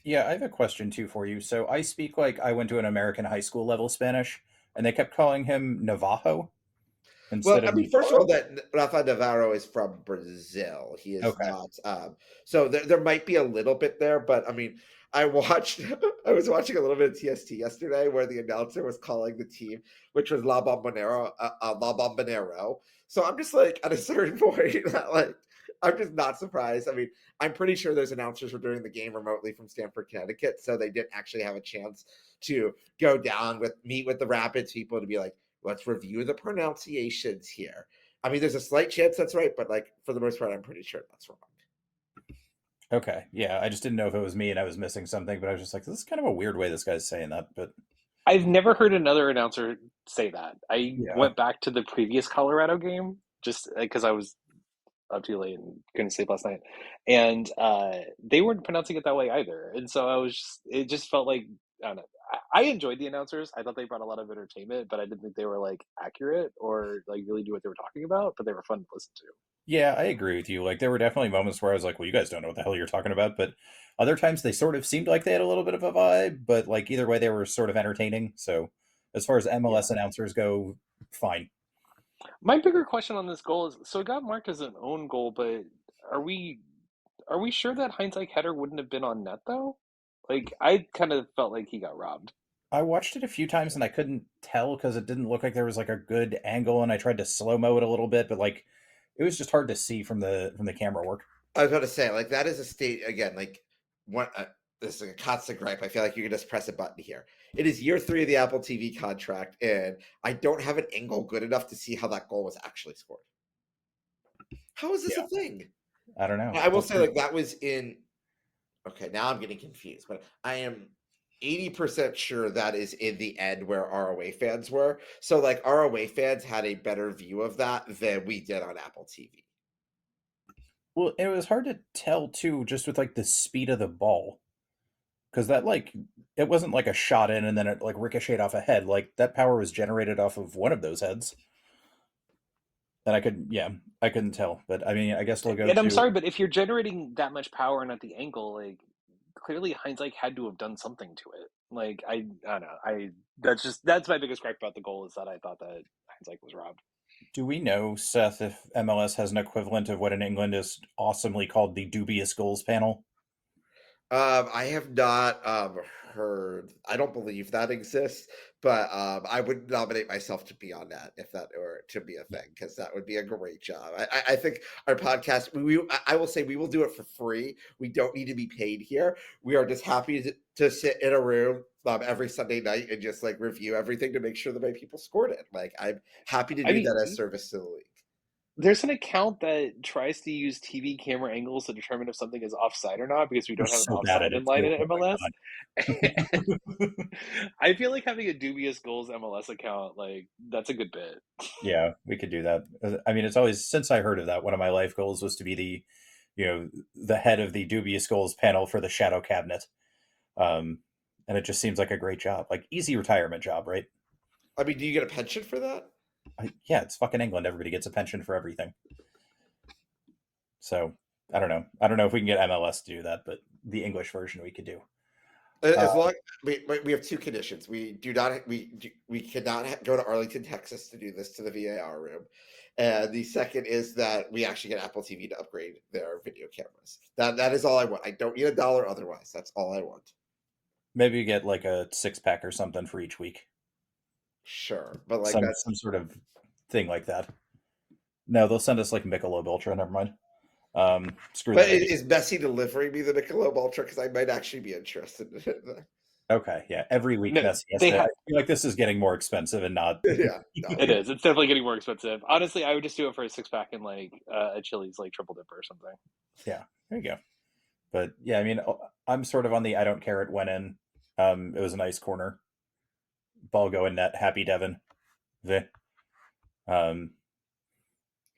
Yeah, I have a question too for you. So I speak like I went to an American high school level Spanish, and they kept calling him Navajo. Well, I mean, first of all, that Rafa Navarro is from Brazil. He is Okay. not. So there might be a little bit there, but I mean, I was watching a little bit of TST yesterday, where the announcer was calling the team, which was La Bombonera. So I'm just like, at a certain point, that like, I'm just not surprised. I mean, I'm pretty sure those announcers were doing the game remotely from Stamford, Connecticut, so they didn't actually have a chance to go down meet with the Rapids people to be like, let's review the pronunciations here. I mean, there's a slight chance that's right, but like for the most part, I'm pretty sure that's wrong. Okay, yeah, I just didn't know if it was me and I was missing something, but I was just like, this is kind of a weird way this guy's saying that. But I've never heard another announcer say that. I went back to the previous Colorado game just because I was up too late and couldn't sleep last night, and they weren't pronouncing it that way either. And so it just felt like, I don't know. I enjoyed the announcers. I thought they brought a lot of entertainment, but I didn't think they were like accurate or like really knew what they were talking about. But they were fun to listen to. yeah, I agree with you. Like, there were definitely moments where I was like, well, you guys don't know what the hell you're talking about. But other times they sort of seemed like they had a little bit of a vibe, but like either way, they were sort of entertaining. So as far as MLS announcers go, fine. My bigger question on this goal is, so it got marked as an own goal, but are we sure that Heinzike header wouldn't have been on net though? Like, I kind of felt like he got robbed. I watched it a few times and I couldn't tell because it didn't look like there was like a good angle, and I tried to slow-mo it a little bit, but like it was just hard to see from the camera work. I was about to say, like, that is a state, again, like, what this is a constant gripe. I feel like you can just press a button here. It is year 3 of the Apple TV contract, and I don't have an angle good enough to see how that goal was actually scored. How is this a thing? I don't know. I will say, like, that was in. Okay, now I'm getting confused, but I am 80% sure that is in the end where ROA fans were. So, like, ROA fans had a better view of that than we did on Apple TV. Well, it was hard to tell too, just with like the speed of the ball, because that like it wasn't like a shot in and then it like ricocheted off a head. Like that power was generated off of one of those heads. And I couldn't tell, but I mean, I guess we'll go And I'm to. sorry, but if you're generating that much power and at the angle, like clearly Heinz had to have done something to it. Like I don't know. That's my biggest gripe about the goal is that I thought that Heinz was robbed. Do we know, Seth, if MLS has an equivalent of what in England is awesomely called the dubious goals panel? I have not heard. I don't believe that exists, but I would nominate myself to be on that if that were to be a thing, because that would be a great job. I think our podcast. I will say we will do it for free. We don't need to be paid here. We are just happy to sit in a room every Sunday night and just like review everything to make sure that my people scored it. Like I'm happy to I do mean, that as service to the league. there's an account that tries to use TV camera angles to determine if something is offside or not because we They're don't have an so bad at offside in it line too. in Oh MLS. my god. I feel like having a dubious goals MLS account, like that's a good bit. Yeah, we could do that. I mean, it's always since I heard of that, one of my life goals was to be the head of the dubious goals panel for the shadow cabinet. And it just seems like a great job, like easy retirement job, right? I mean, do you get a pension for that? Yeah, it's fucking England. Everybody gets a pension for everything. So I don't know. I don't know if we can get MLS to do that, but the English version we could do. As long we have two conditions. We cannot go to Arlington, Texas to do this to the VAR room, and the second is that we actually get Apple TV to upgrade their video cameras. That is all I want. I don't need $1 otherwise. That's all I want. Maybe we get like a 6-pack or something for each week. Sure, but like some that's some sort of thing like that. No, they'll send us like Michelob Ultra. Never mind. Screw But that idea. is Bessie delivering me the Michelob Ultra? Because I might actually be interested in it. Okay, yeah. Every week, No, Messi has they to. I have. feel like this is getting more expensive and not. Yeah, no. It is. It's definitely getting more expensive. Honestly, I would just do it for a 6-pack and like a Chili's like triple dipper or something. Yeah, there you go. But yeah, I mean, I'm sort of on the I don't care it went in. It was a nice corner. Ball going net. Happy Devan. Um,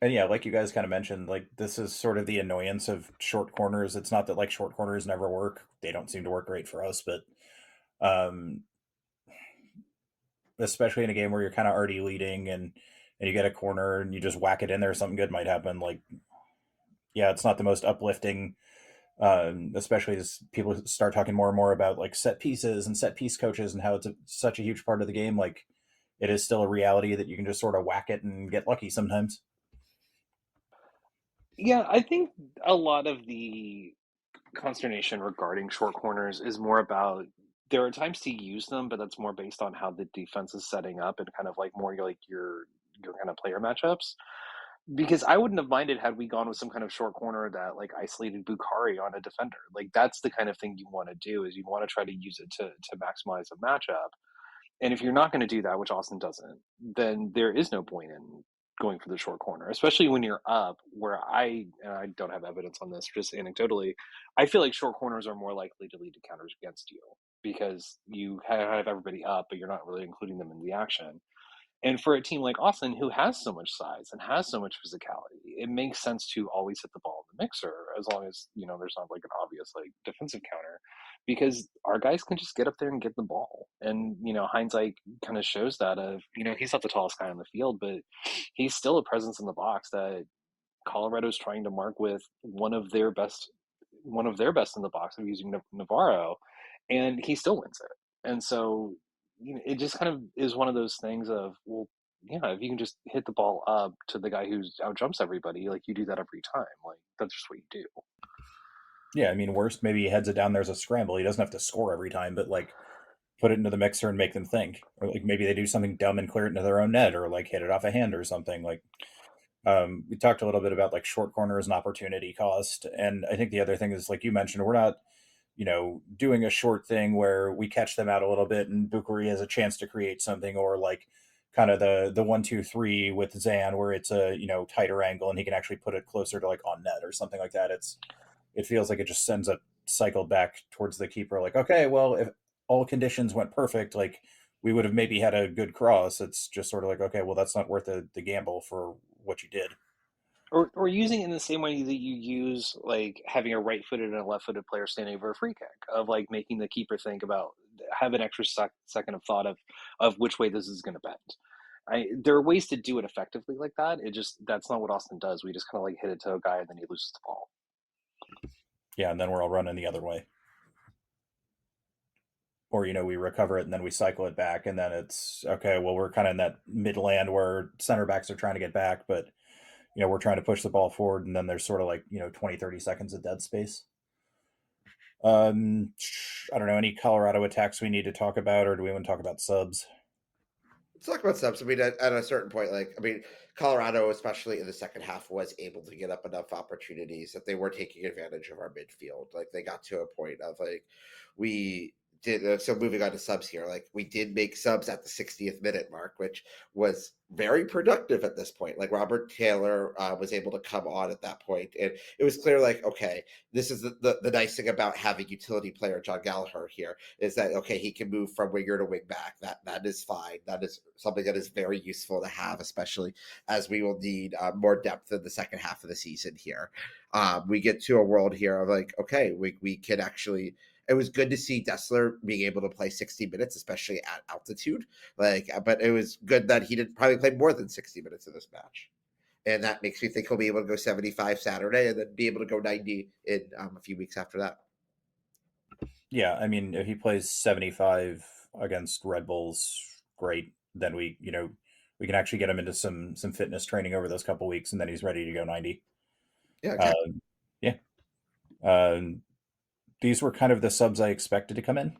and yeah, like you guys kind of mentioned, like this is sort of the annoyance of short corners. It's not that like short corners never work; they don't seem to work great for us. But especially in a game where you're kind of already leading and you get a corner and you just whack it in there, something good might happen. Like, yeah, it's not the most uplifting. Especially as people start talking more and more about like set pieces and set piece coaches and how it's such a huge part of the game. Like, it is still a reality that you can just sort of whack it and get lucky sometimes. Yeah, I think a lot of the consternation regarding short corners is more about there are times to use them, but that's more based on how the defense is setting up and kind of like more like your kind of player matchups. Because I wouldn't have minded had we gone with some kind of short corner that like isolated Bukhari on a defender. Like that's the kind of thing you want to do is you want to try to use it to maximize a matchup. And if you're not going to do that, which Austin doesn't, then there is no point in going for the short corner, especially when you're up. Where and I don't have evidence on this, just anecdotally, I feel like short corners are more likely to lead to counters against you because you have everybody up, but you're not really including them in the action. And for a team like Austin, who has so much size and has so much physicality, it makes sense to always hit the ball in the mixer as long as, there's not like an obvious like defensive counter because our guys can just get up there and get the ball. And, hindsight kind of shows that he's not the tallest guy on the field, but he's still a presence in the box that Colorado's trying to mark with one of their best in the box of using Navarro, and he still wins it. And so it just kind of is one of those things of, well, yeah, if you can just hit the ball up to the guy who's out jumps everybody, like you do that every time. Like that's just what you do. Yeah, I mean, worst, maybe he heads it down, there's a scramble. He doesn't have to score every time, but like put it into the mixer and make them think. Or like maybe they do something dumb and clear it into their own net or like hit it off a hand or something. Like we talked a little bit about like short corners and opportunity cost. And I think the other thing is like you mentioned, we're not, doing a short thing where we catch them out a little bit and Bukhari has a chance to create something, or like kind of the 1-2-3 with Zan where it's a tighter angle and he can actually put it closer to like on net or something like that. It feels like it just sends a cycle back towards the keeper. Like, okay, well, if all conditions went perfect, like we would have maybe had a good cross. It's just sort of like, okay, well, that's not worth the gamble for what you did. Or using it in the same way that you use like having a right-footed and a left-footed player standing over a free kick, of like making the keeper think about have an extra second of thought of which way this is going to bend. There are ways to do it effectively like that. That's not what Austin does. We just kind of like hit it to a guy and then he loses the ball. Yeah, and then we're all running the other way. Or, we recover it and then we cycle it back, and then it's, okay, well, we're kind of in that midland where center backs are trying to get back, but, we're trying to push the ball forward, and then there's sort of like, 20, 30 seconds of dead space. I don't know, any Colorado attacks we need to talk about, or do we want to talk about subs? Let's talk about subs. I mean, at a certain point, Colorado, especially in the second half, was able to get up enough opportunities that they were taking advantage of our midfield. Like, they got to a point of we did. So moving on to subs here, we did make subs at the 60th minute mark, which was very productive at this point. Like, Robert Taylor was able to come on at that point, and it was clear, okay, this is the nice thing about having utility player John Gallagher here, is that, okay, he can move from winger to wing back. That is fine. That is something that is very useful to have, especially as we will need more depth in the second half of the season here. We get to a world here of okay, we can actually. It was good to see Dessler being able to play 60 minutes, especially at altitude. But it was good that he didn't probably play more than 60 minutes in this match. And that makes me think he'll be able to go 75 Saturday and then be able to go 90 in a few weeks after that. Yeah, I mean, if he plays 75 against Red Bulls, great. Then we can actually get him into some fitness training over those couple weeks, and then he's ready to go 90. Yeah, okay. Yeah. These were kind of the subs I expected to come in,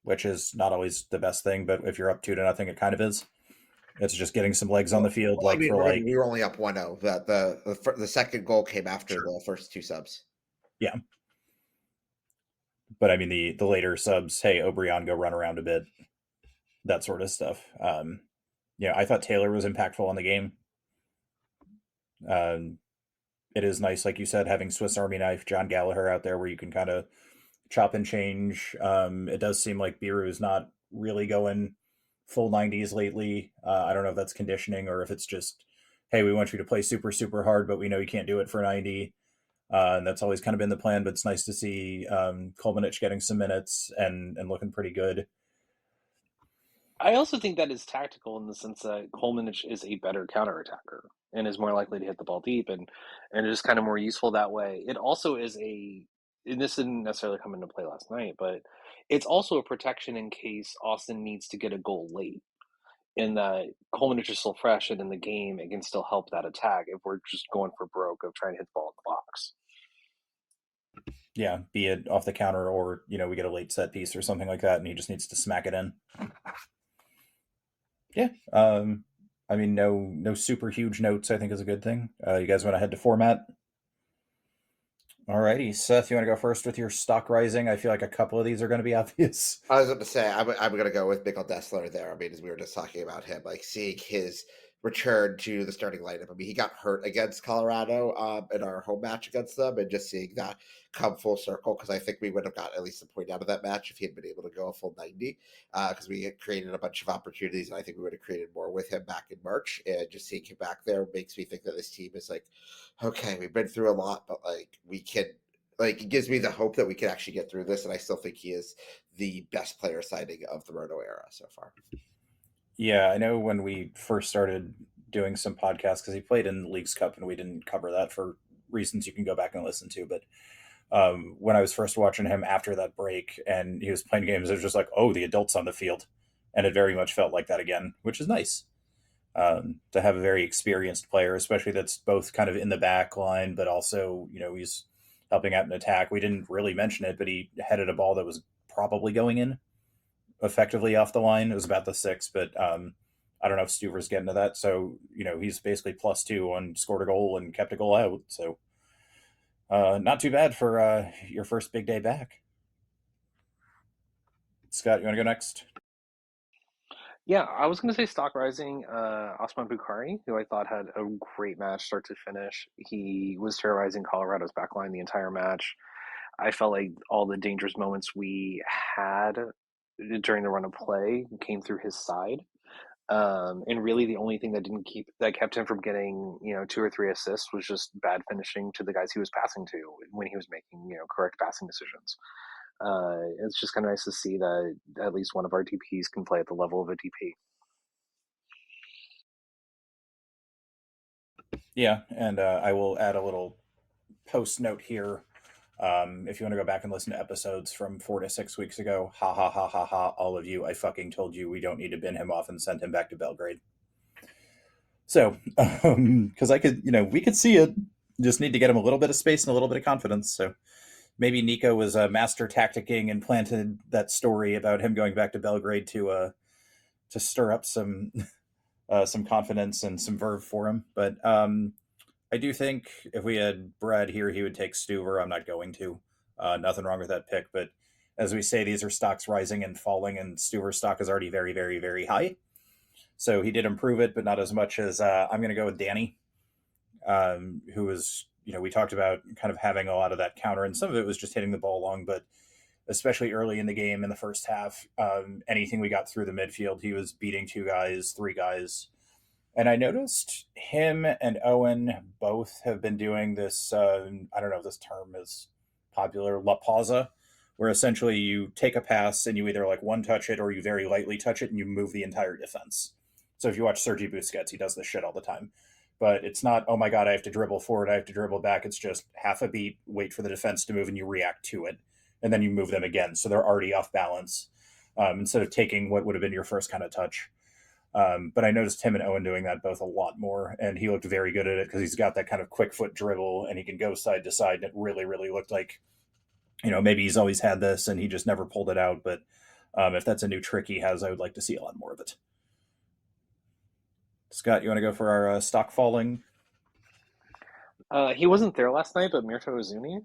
which is not always the best thing, but if you're up 2-0, it kind of is. It's just getting some legs on the field. We were only up 1-0. The second goal came after the first two subs. Yeah. But I mean, the later subs, hey, O'Brien, go run around a bit, that sort of stuff. I thought Taylor was impactful on the game. It is nice, like you said, having Swiss Army knife John Gallagher out there where you can kind of chop and change. It does seem like Biru is not really going full 90s lately. I don't know if that's conditioning or if it's just, hey, we want you to play super, super hard, but we know you can't do it for 90. And that's always kind of been the plan, but it's nice to see Kolmanich getting some minutes and looking pretty good. I also think that is tactical in the sense that Kolmanich is a better counterattacker and is more likely to hit the ball deep, and it is kind of more useful that way. It also is and this didn't necessarily come into play last night, but it's also a protection in case Austin needs to get a goal late, in that Kolmanich is still fresh and in the game, it can still help that attack if we're just going for broke of trying to hit the ball in the box. Yeah, be it off the counter or, we get a late set piece or something like that and he just needs to smack it in. Yeah. I mean, no super huge notes, I think, is a good thing. You guys want to head to format? Alrighty, Seth, you want to go first with your stock rising? I feel like a couple of these are going to be obvious. I was going to say, I'm going to go with Mikkel Dessler there. I mean, as we were just talking about him, seeing his return to the starting lineup. I mean, he got hurt against Colorado in our home match against them, and just seeing that come full circle, because I think we would have got at least a point out of that match if he had been able to go a full 90, because we had created a bunch of opportunities, and I think we would have created more with him back in March. And just seeing him back there makes me think that this team is okay, we've been through a lot, but we can. It gives me the hope that we can actually get through this, and I still think he is the best player signing of the Roto era so far. Yeah, I know when we first started doing some podcasts, because he played in the Leagues Cup, and we didn't cover that for reasons you can go back and listen to, but when I was first watching him after that break and he was playing games, it was just like, oh, the adult's on the field, and it very much felt like that again, which is nice. To have a very experienced player, especially that's both kind of in the back line, but also, he's helping out an attack. We didn't really mention it, but he headed a ball that was probably going in effectively off the line. It was about the 6, but I don't know if Stuver's getting to that. So, he's basically +2 on scored a goal and kept a goal out. So not too bad for your first big day back. Scott, you want to go next? Yeah, I was going to say stock rising, Osman Bukhari, who I thought had a great match start to finish. He was terrorizing Colorado's backline the entire match. I felt like all the dangerous moments we had during the run of play came through his side. And really the only thing that kept him from getting, 2 or 3 assists was just bad finishing to the guys he was passing to when he was making, correct passing decisions. It's just kind of nice to see that at least one of our DPs can play at the level of a DP. Yeah, and I will add a little post note here. If you want to go back and listen to episodes from 4 to 6 weeks ago, ha ha ha ha ha, all of you, I fucking told you we don't need to bin him off and send him back to Belgrade. So, because I could, we could see it, just need to get him a little bit of space and a little bit of confidence. So maybe Nico was a master tacticking and planted that story about him going back to Belgrade to stir up some confidence and some verve for him. But I do think if we had Brad here, he would take Stuver. I'm not going to. Nothing wrong with that pick, but as we say, these are stocks rising and falling, and Stuver's stock is already very, very, very high. So he did improve it, but not as much as I'm going to go with Danny, who was, we talked about kind of having a lot of that counter, and some of it was just hitting the ball long, but especially early in the game in the first half, anything we got through the midfield, he was beating 2 guys, 3 guys. And I noticed him and Owen both have been doing this. I don't know if this term is popular, La Pausa, where essentially you take a pass and you either like one touch it or you very lightly touch it and you move the entire defense. So if you watch Sergi Busquets, he does this shit all the time. But it's not, oh my God, I have to dribble forward, I have to dribble back. It's just half a beat, wait for the defense to move, and you react to it. And then you move them again. So they're already off balance instead of taking what would have been your first kind of touch. But I noticed him and Owen doing that both a lot more, and he looked very good at it because he's got that kind of quick foot dribble and he can go side to side. And it really, really looked like, maybe he's always had this and he just never pulled it out. But if that's a new trick he has, I would like to see a lot more of it. Scott, you want to go for our stock falling? He wasn't there last night, but Mirto Uzuni.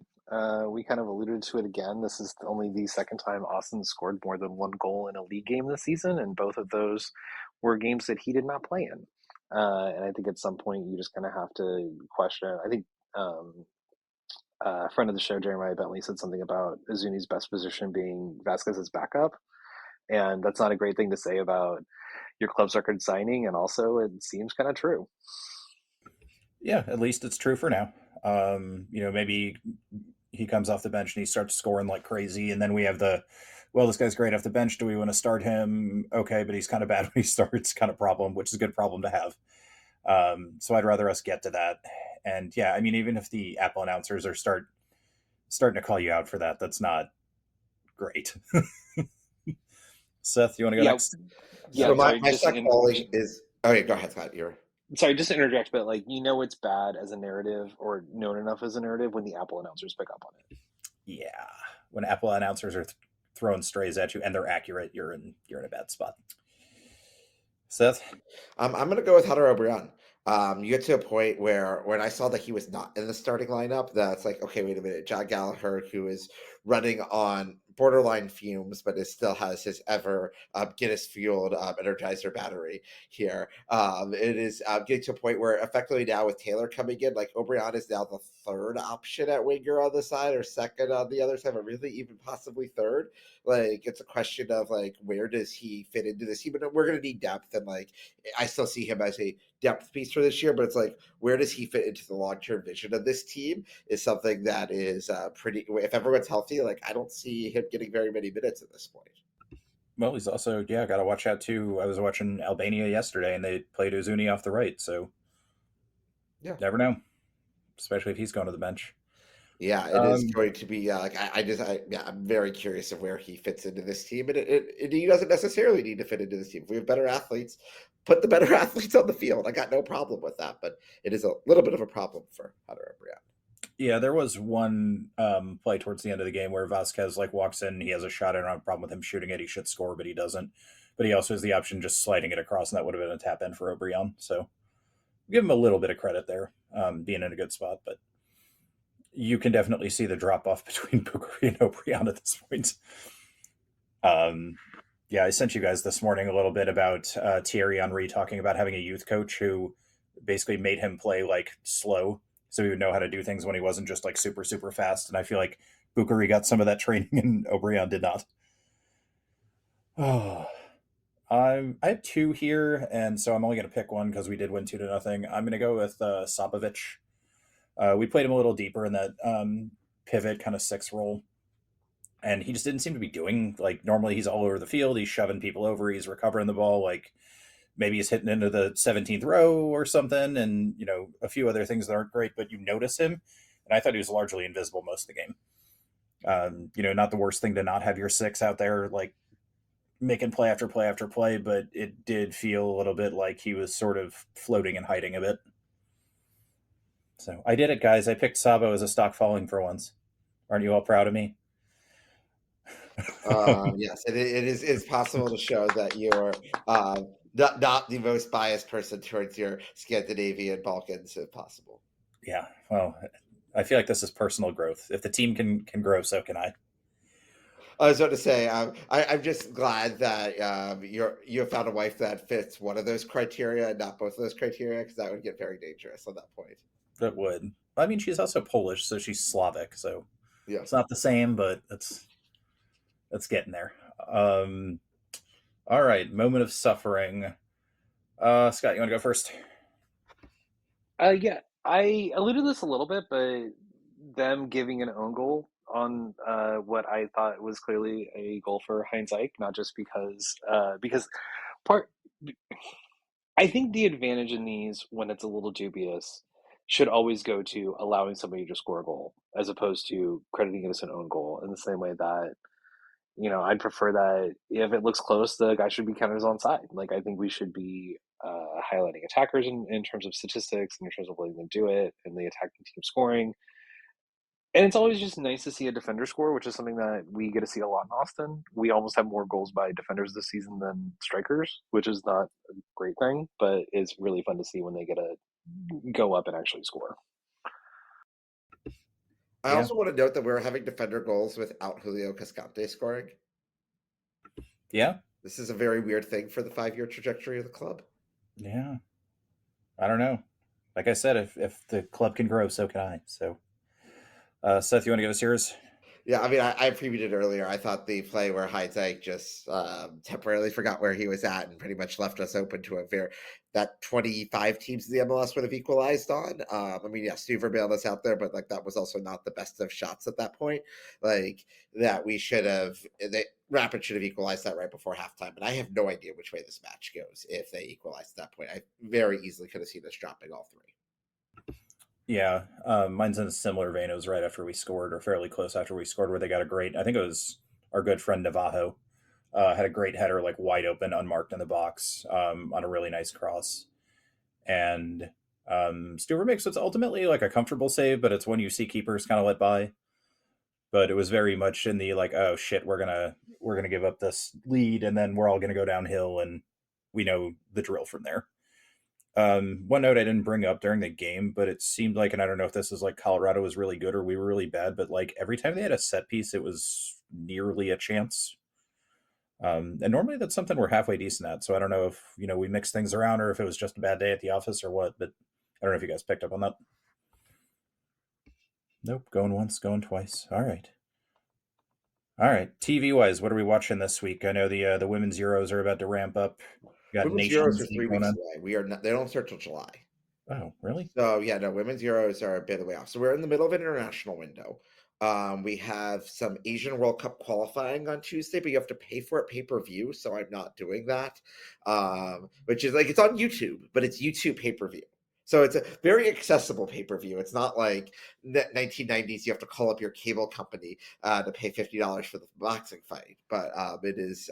We kind of alluded to it again. This is only the second time Austin scored more than 1 goal in a league game this season, and both of those were games that he did not play in. And I think at some point you just kind of have to question. I think a friend of the show, Jeremiah Bentley, said something about Uzuni's best position being Vasquez's backup, and that's not a great thing to say about your club's record signing. And also, it seems kind of true. Yeah, at least it's true for now. Maybe he comes off the bench and he starts scoring like crazy, and then we have this guy's great off the bench. Do we want to start him? Okay, but he's kind of bad when he starts, kind of problem, which is a good problem to have. So I'd rather us get to that. And yeah, I mean, even if the Apple announcers are starting to call you out for that, that's not great. Seth, you want to go next? Yeah. So my stock falling is okay. Go ahead, Scott. Sorry, just to interject, but it's bad as a narrative or known enough as a narrative when the Apple announcers pick up on it. Yeah, when Apple announcers are throwing strays at you and they're accurate, you're in a bad spot. Seth, I'm going to go with Hunter O'Brien. You get to a point where when I saw that he was not in the starting lineup, that's like, okay, wait a minute. John Gallagher, who is running on borderline fumes, but still has his ever Guinness fueled Energizer battery here. It is getting to a point where effectively now with Taylor coming in, like O'Brien is now the 3rd option at winger on the side or 2nd on the other side, but really even possibly 3rd. Like it's a question of like, where does he fit into this team? But we're going to need depth, and like I still see him as a depth piece for this year, but it's like, where does he fit into the long-term vision of this team is something that is pretty, if everyone's healthy, like I don't see him getting very many minutes at this point. Well, he's also, got to watch out too. I was watching Albania yesterday and they played Uzuni off the right. So yeah, never know, especially if he's going to the bench. Yeah, it is going to be I'm very curious of where he fits into this team, and he doesn't necessarily need to fit into this team. If we have better athletes, put the better athletes on the field. I got no problem with that, but it is a little bit of a problem for Hunter O'Brien. Yeah, there was one play towards the end of the game where Vasquez walks in, he has a shot, I don't have a problem with him shooting it. He should score, but he doesn't. But he also has the option just sliding it across, and that would have been a tap in for O'Brien. So give him a little bit of credit there, being in a good spot, but you can definitely see the drop off between Bukari and O'Brien at this point. Yeah, I sent you guys this morning a little bit about Thierry Henry talking about having a youth coach who basically made him play slow, so he would know how to do things when he wasn't just super, super fast. And I feel like Bukari got some of that training and O'Brien did not. Oh, I have 2 here, and so I'm only going to pick one because we did win 2-0. I'm going to go with Sapovic. We played him a little deeper in that pivot kind of 6 role, and he just didn't seem to be doing normally he's all over the field, he's shoving people over, he's recovering the ball, maybe he's hitting into the 17th row or something, and a few other things that aren't great, but you notice him. And I thought he was largely invisible most of the game. Not the worst thing to not have your 6 out there like making play after play after play, but it did feel a little bit like he was sort of floating and hiding a bit. So I did it, guys. I picked Sabo as a stock falling for once. Aren't you all proud of me? Yes, it is possible to show that you're not the most biased person towards your Scandinavian Balkans, if possible. Yeah, well, I feel like this is personal growth. If the team can grow, so can I. I was about to say, I'm just glad that you have found a wife that fits one of those criteria and not both of those criteria, because that would get very dangerous on that point. That would. I mean, she's also Polish, so she's Slavic, so Yeah, it's not the same, but it's getting there. All right, moment of suffering. Scott, you want to go first? Yeah, I alluded to this a little bit, but them giving an own goal on what I thought was clearly a goal for Heinz Eich, not just because part I think the advantage in these when it's a little dubious should always go to allowing somebody to score a goal as opposed to crediting it as an own goal in the same way that I'd prefer that if it looks close, the guy should be counted as onside. Like, I think we should be highlighting attackers in terms of statistics and in terms of letting them do it and the attacking team scoring. And it's always just nice to see a defender score, which is something that we get to see a lot in Austin. We almost have more goals by defenders this season than strikers, which is not a great thing, but it's really fun to see when they get to go up and actually score. I also want to note that we're having defender goals without Julio Cascante scoring. Yeah. This is a very weird thing for the 5-year trajectory of the club. Yeah. I don't know. Like I said, if the club can grow, so can I. So, Seth, you want to give us yours? Yeah, I mean, I previewed it earlier. I thought the play where Heinz Eich just temporarily forgot where he was at and pretty much left us open to that 25 teams in the MLS would have equalized on. I mean, yeah, Stuver bailed us out there, but like that was also not the best of shots at that point. Like that Rapid should have equalized that right before halftime. And I have no idea which way this match goes if they equalized at that point. I very easily could have seen us dropping all 3. Yeah, mine's in a similar vein. It was right after we scored, or fairly close after we scored, where they got I think it was our good friend Navajo, had a great header, like wide open, unmarked in the box, on a really nice cross. And Stuart makes it's ultimately like a comfortable save, but it's one you see keepers kind of let by. But it was very much in the like, oh shit, we're gonna give up this lead, and then we're all gonna go downhill, and we know the drill from there. One note I didn't bring up during the game, but it seemed like, and I don't know if this is like Colorado was really good or we were really bad, but like every time they had a set piece, it was nearly a chance. And normally that's something we're halfway decent at. So I don't know if, we mix things around or if it was just a bad day at the office or what, but I don't know if you guys picked up on that. Nope. Going once, going twice. All right. TV wise, what are we watching this week? I know the women's Euros are about to ramp up. We got women's Euros are 3 weeks away. We are not. They don't start till July. Oh, really? So yeah, no. Women's Euros are a bit away off. So we're in the middle of an international window. We have some Asian World Cup qualifying on Tuesday, but you have to pay for it pay-per-view. So I'm not doing that. Which is like it's on YouTube, but it's YouTube pay-per-view. So it's a very accessible pay-per-view. It's not like 1990s. You have to call up your cable company to pay $50 for the boxing fight, but it is.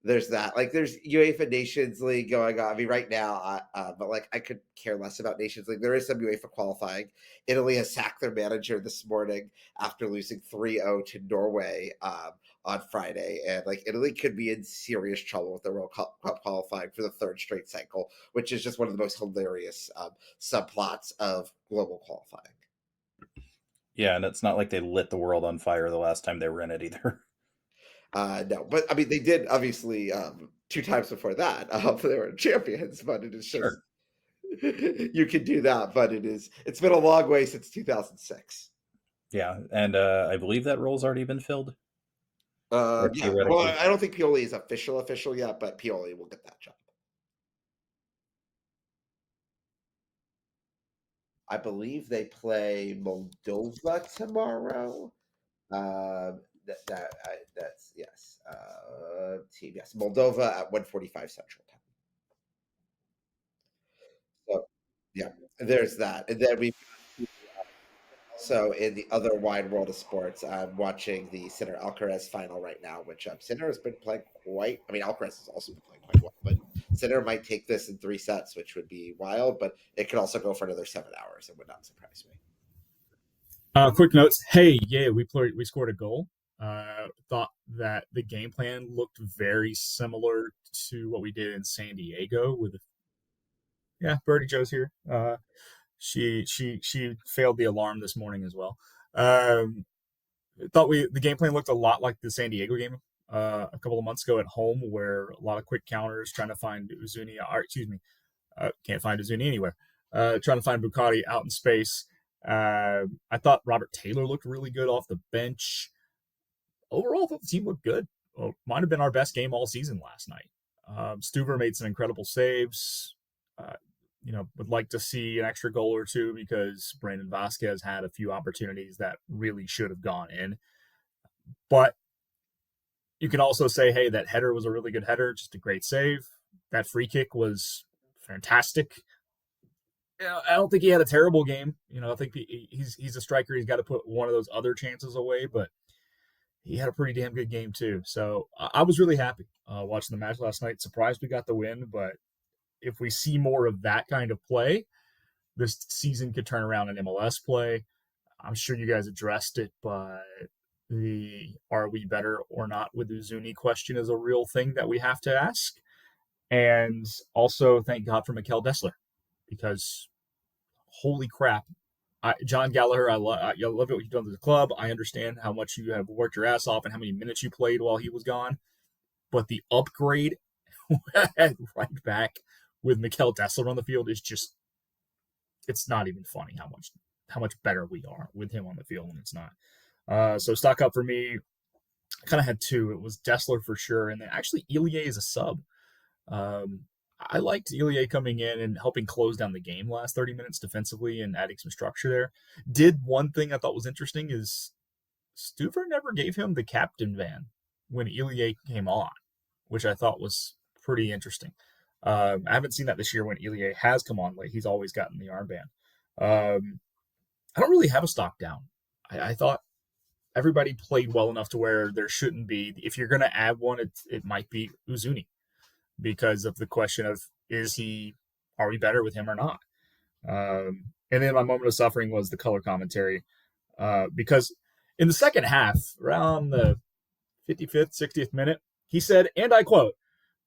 There's that. Like, there's UEFA Nations League going on. I mean, right now, but like, I could care less about Nations League. There is some UEFA qualifying. Italy has sacked their manager this morning after losing 3-0 to Norway on Friday, and like Italy could be in serious trouble with the World Cup qualifying for the 3rd straight cycle, which is just one of the most hilarious subplots of global qualifying. Yeah, and it's not like they lit the world on fire the last time they were in it either. No, but I mean, they did obviously 2 times before that. They were champions, but it is just Sure. You can do that, but it's been a long way since 2006. Yeah, and I believe that role's already been filled. Yeah, well, I don't think Pioli is official yet, but Pioli will get that job. I believe they play Moldova tomorrow. That's yes. Team yes, Moldova at 1:45 Central Time. Yeah, there's that. And then we also in the other wide world of sports, I'm watching the Sinner Alcaraz final right now, which Sinner has been playing quite. I mean, Alcaraz has also been playing quite well, but Sinner might take this in 3 sets, which would be wild. But it could also go for another 7 hours. It would not surprise me. Quick notes. Hey, yeah, we scored a goal. Thought that the game plan looked very similar to what we did in San Diego with Birdie Joe's here. She failed the alarm this morning as well. Thought the game plan looked a lot like the San Diego game a couple of months ago at home, where a lot of quick counters trying to find Uzuni. Can't find Uzuni anywhere. Trying to find Bucati out in space. I thought Robert Taylor looked really good off the bench. Overall, I thought the team looked good. Well, might have been our best game all season last night. Stuver made some incredible saves. Would like to see an extra goal or two because Brandon Vasquez had a few opportunities that really should have gone in. But you can also say, hey, that header was a really good header, just a great save. That free kick was fantastic. I don't think he had a terrible game. I think he's a striker. He's got to put one of those other chances away, but he had a pretty damn good game too. So I was really happy watching the match last night. Surprised we got the win, but if we see more of that kind of play, this season could turn around in MLS play. I'm sure you guys addressed it, but the are we better or not with Uzuni question is a real thing that we have to ask. And also, thank God for Mikel Dessler, because holy crap, John Gallagher, I love what you've done to the club. I understand how much you have worked your ass off and how many minutes you played while he was gone. But the upgrade right back with Mikel Dessler on the field is just, it's not even funny how much better we are with him on the field when it's not. So stock up for me. I kind of had two. It was Dessler for sure, and then actually Ilie is a sub. I liked Ilie coming in and helping close down the game last 30 minutes defensively and adding some structure there. Did one thing I thought was interesting is Stuver never gave him the captain van when Ilie came on, which I thought was pretty interesting. I haven't seen that this year when Ilie has come on late. He's always gotten the armband. I don't really have a stock down. I thought everybody played well enough to where there shouldn't be. If you're going to add one, it might be Uzuni because of the question of are we better with him or not? And then my moment of suffering was the color commentary because in the second half, around the 55th, 60th minute, he said, and I quote,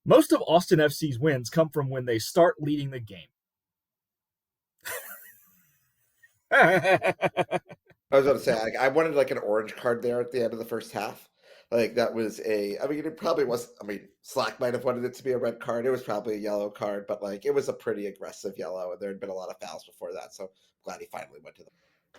"Most of Austin FC's wins come from when they start leading the game." I was about to say, I wanted like an orange card there at the end of the first half. Like that was it probably was, Slack might have wanted it to be a red card. It was probably a yellow card, but like it was a pretty aggressive yellow and there had been a lot of fouls before that. So glad he finally went to the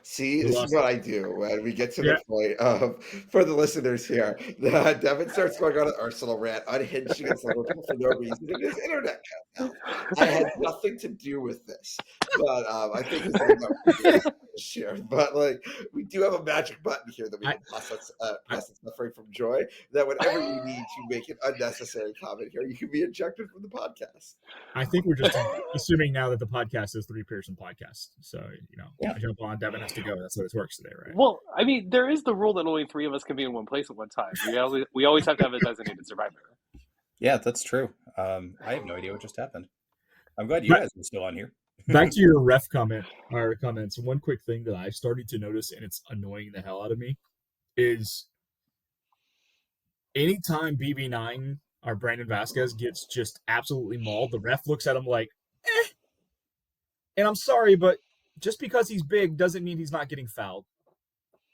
See, this is what I do when we get to the point of, for the listeners here, Devan starts going on an Arsenal rant, unhinged against Liverpool for no reason, and his internet cuts out. I had nothing to do with this, but I think this is this year. But like, we do have a magic button here that we can process suffering from joy. That whenever you need to make an unnecessary comment here, you can be ejected from the podcast. I think we're just assuming now that the podcast is Three Pearson Podcast. So, I jump on, Devan has to go. That's how this works today, right? Well, there is the rule that only three of us can be in one place at one time. We always have to have a designated survivor. Yeah, that's true. I have no idea what just happened. I'm glad you guys are still on here. Back to your ref comments. One quick thing that I've started to notice, and it's annoying the hell out of me, is anytime BB9 or Brandon Vasquez gets just absolutely mauled, the ref looks at him like, eh. And I'm sorry, but just because he's big doesn't mean he's not getting fouled.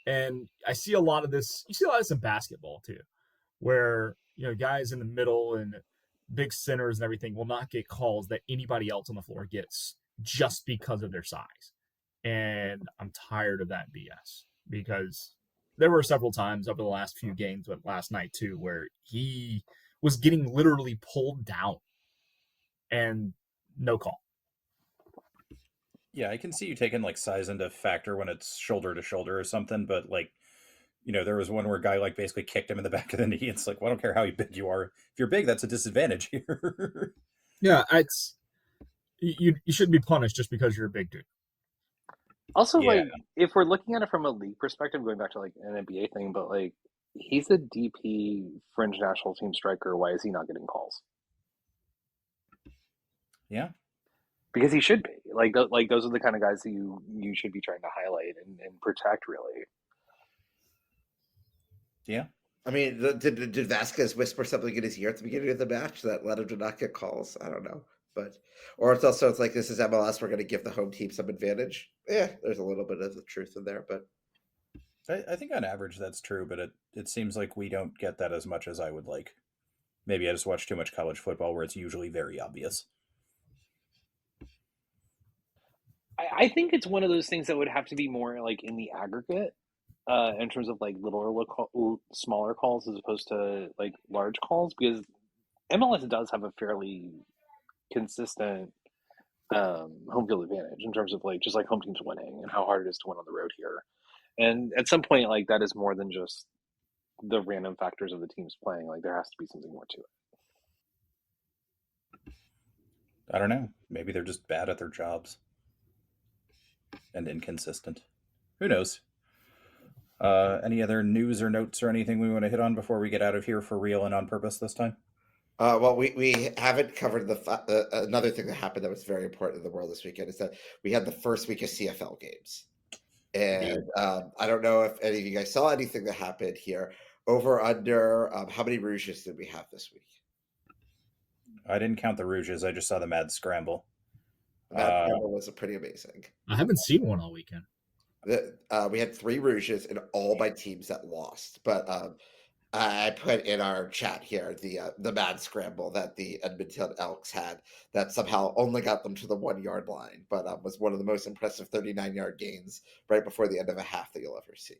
And I see a lot of this. You see a lot of this in basketball too, where guys in the middle and big centers and everything will not get calls that anybody else on the floor gets just because of their size. And I'm tired of that BS because there were several times over the last few games, but last night too, where he was getting literally pulled down and no call. Yeah, I can see you taking like size into factor when it's shoulder to shoulder or something, but like, there was one where a guy like basically kicked him in the back of the knee. It's like, well, I don't care how big you are. If you're big, that's a disadvantage here. Yeah, you shouldn't be punished just because you're a big dude. Also, Yeah. like, if we're looking at it from a league perspective, going back to like an NBA thing, but like, he's a DP fringe national team striker. Why is he not getting calls? Yeah. Because he should be. Like, those are the kind of guys that you should be trying to highlight and protect, really. Yeah. I mean, did Vasquez whisper something in his ear at the beginning of the match that led him to not get calls? I don't know, but or it's like this is MLS. We're going to give the home team some advantage. Yeah, there's a little bit of the truth in there, but I think on average that's true, but it seems like we don't get that as much as I would like. Maybe I just watch too much college football where it's usually very obvious. I think it's one of those things that would have to be more like in the aggregate, in terms of like smaller calls as opposed to like large calls, because MLS does have a fairly consistent home field advantage in terms of like just like home teams winning and how hard it is to win on the road here. And at some point, like that is more than just the random factors of the teams playing. Like there has to be something more to it. I don't know. Maybe they're just bad at their jobs and inconsistent. Who knows? Any other news or notes or anything we want to hit on before we get out of here for real and on purpose this time? well, we haven't covered another thing that happened that was very important in the world this weekend is that we had the first week of CFL games, and I don't know if any of you guys saw anything that happened here. Over under, how many Rouges did we have this week? I didn't count the Rouges. I just saw the Mad Scramble. That was pretty amazing. I haven't seen one all weekend. We had 3 Rouges and all by teams that lost, but I put in our chat here the mad scramble that the Edmonton Elks had that somehow only got them to the 1 yard line, but was one of the most impressive 39-yard gains right before the end of a half that you'll ever see.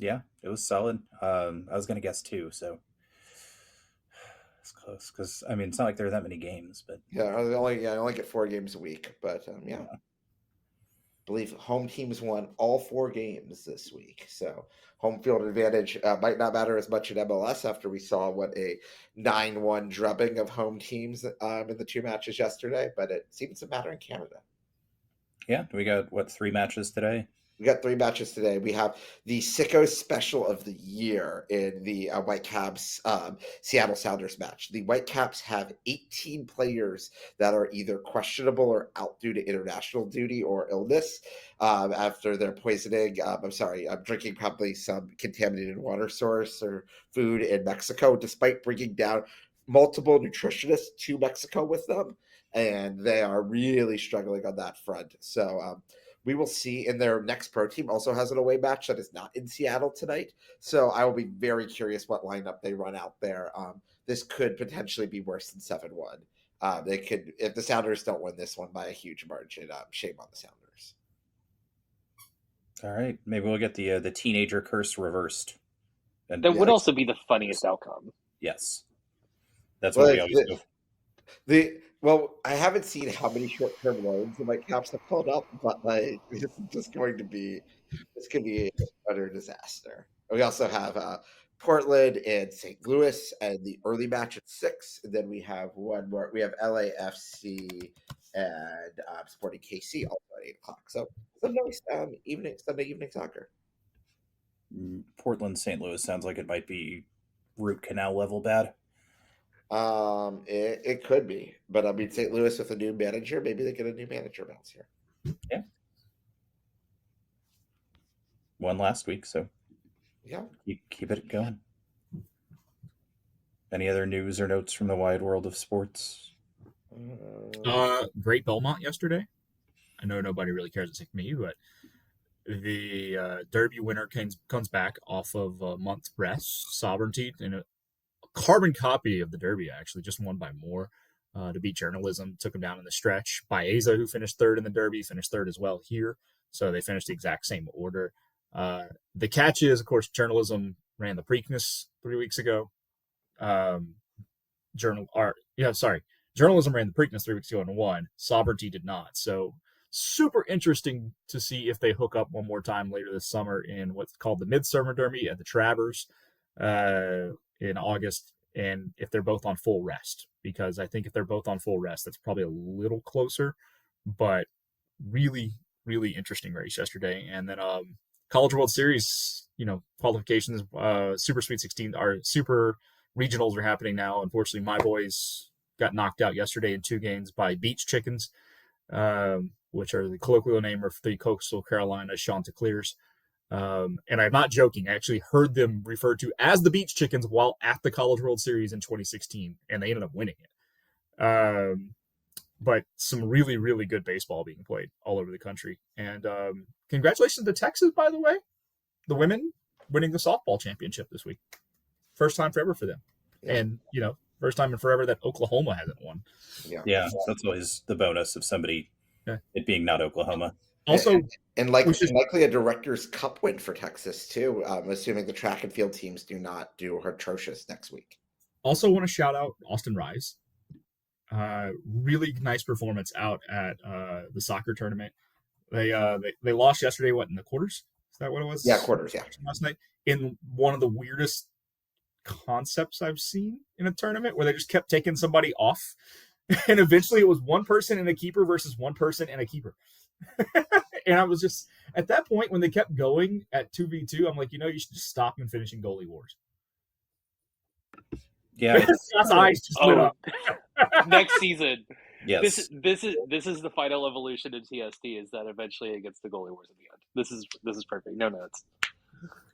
Yeah, it was solid. I was going to guess 2, so it's close because I mean it's not like there are that many games, but I only get 4 games a week, but yeah. I believe home teams won all 4 games this week, so home field advantage might not matter as much in MLS after we saw what a 9-1 drubbing of home teams in the 2 matches yesterday, but it seems to matter in Canada. Yeah, we got 3 matches today? We got 3 matches today. We have the Sicko Special of the Year in the Whitecaps Seattle Sounders match. The Whitecaps have 18 players that are either questionable or out due to international duty or illness after their poisoning. I'm drinking probably some contaminated water source or food in Mexico, despite bringing down multiple nutritionists to Mexico with them. And they are really struggling on that front. So, we will see. In their next pro team also has an away match that is not in Seattle tonight. So I will be very curious what lineup they run out there. This could potentially be worse than 7-1. They could, if the Sounders don't win this one by a huge margin, shame on the Sounders. All right, maybe we'll get the teenager curse reversed. And that would also be the funniest outcome. Yes, that's what we always do. Well, I haven't seen how many short-term loans the Whitecaps have pulled up, but like this is just going to be an utter disaster. We also have Portland and St. Louis and the early match at 6, and then we have one more. We have LAFC and Sporting KC also at 8:00. So some nice Sunday evening soccer. Portland, St. Louis sounds like it might be root canal level bad. It could be, but I mean, St. Louis with a new manager, maybe they get a new manager bounce here. Yeah, won last week, so yeah, keep it going. Any other news or notes from the wide world of sports? Great Belmont yesterday. I know nobody really cares except me, but the Derby winner comes back off of a month's rest, sovereignty, in a carbon copy of the Derby, actually, just won by more to beat Journalism. Took him down in the stretch. Baeza, who finished 3rd in the Derby, finished 3rd as well here. So they finished the exact same order. The catch is, of course, Journalism ran the Preakness 3 weeks ago. Journalism ran the Preakness 3 weeks ago and won. Sovereignty did not. So super interesting to see if they hook up one more time later this summer in what's called the Midsummer Derby at the Travers in August. and if they're both on full rest, because I think if they're both on full rest, that's probably a little closer. But really, really interesting race yesterday. And then College World Series, qualifications, Super Sweet 16, our Super Regionals are happening now. Unfortunately, my boys got knocked out yesterday in 2 games by Beach Chickens, which are the colloquial name of the Coastal Carolina Chanticleers. And I'm not joking. I actually heard them referred to as the Beach Chickens while at the College World Series in 2016, and they ended up winning it. But some really, really good baseball being played all over the country. And congratulations to Texas, by the way. The women winning the softball championship this week. First time forever for them. Yeah. And, first time in forever that Oklahoma hasn't won. Yeah, that's always the bonus of somebody, it being not Oklahoma. Also, and likely a Directors Cup win for Texas, too, assuming the track and field teams do not do atrocious next week. Also want to shout out Austin Rise. Really nice performance out at the soccer tournament. They lost yesterday, in the quarters? Is that what it was? Yeah, quarters, yeah. Last night, in one of the weirdest concepts I've seen in a tournament, where they just kept taking somebody off, and eventually it was one person and a keeper versus one person and a keeper. And I was just, at that point, when they kept going at 2v2, I'm like, you should just stop and finish in goalie wars. Yeah, Scott's eyes just lit up. Next season. Yes. This is the final evolution in TST, is that eventually it gets the goalie wars at the end. This is perfect. No notes.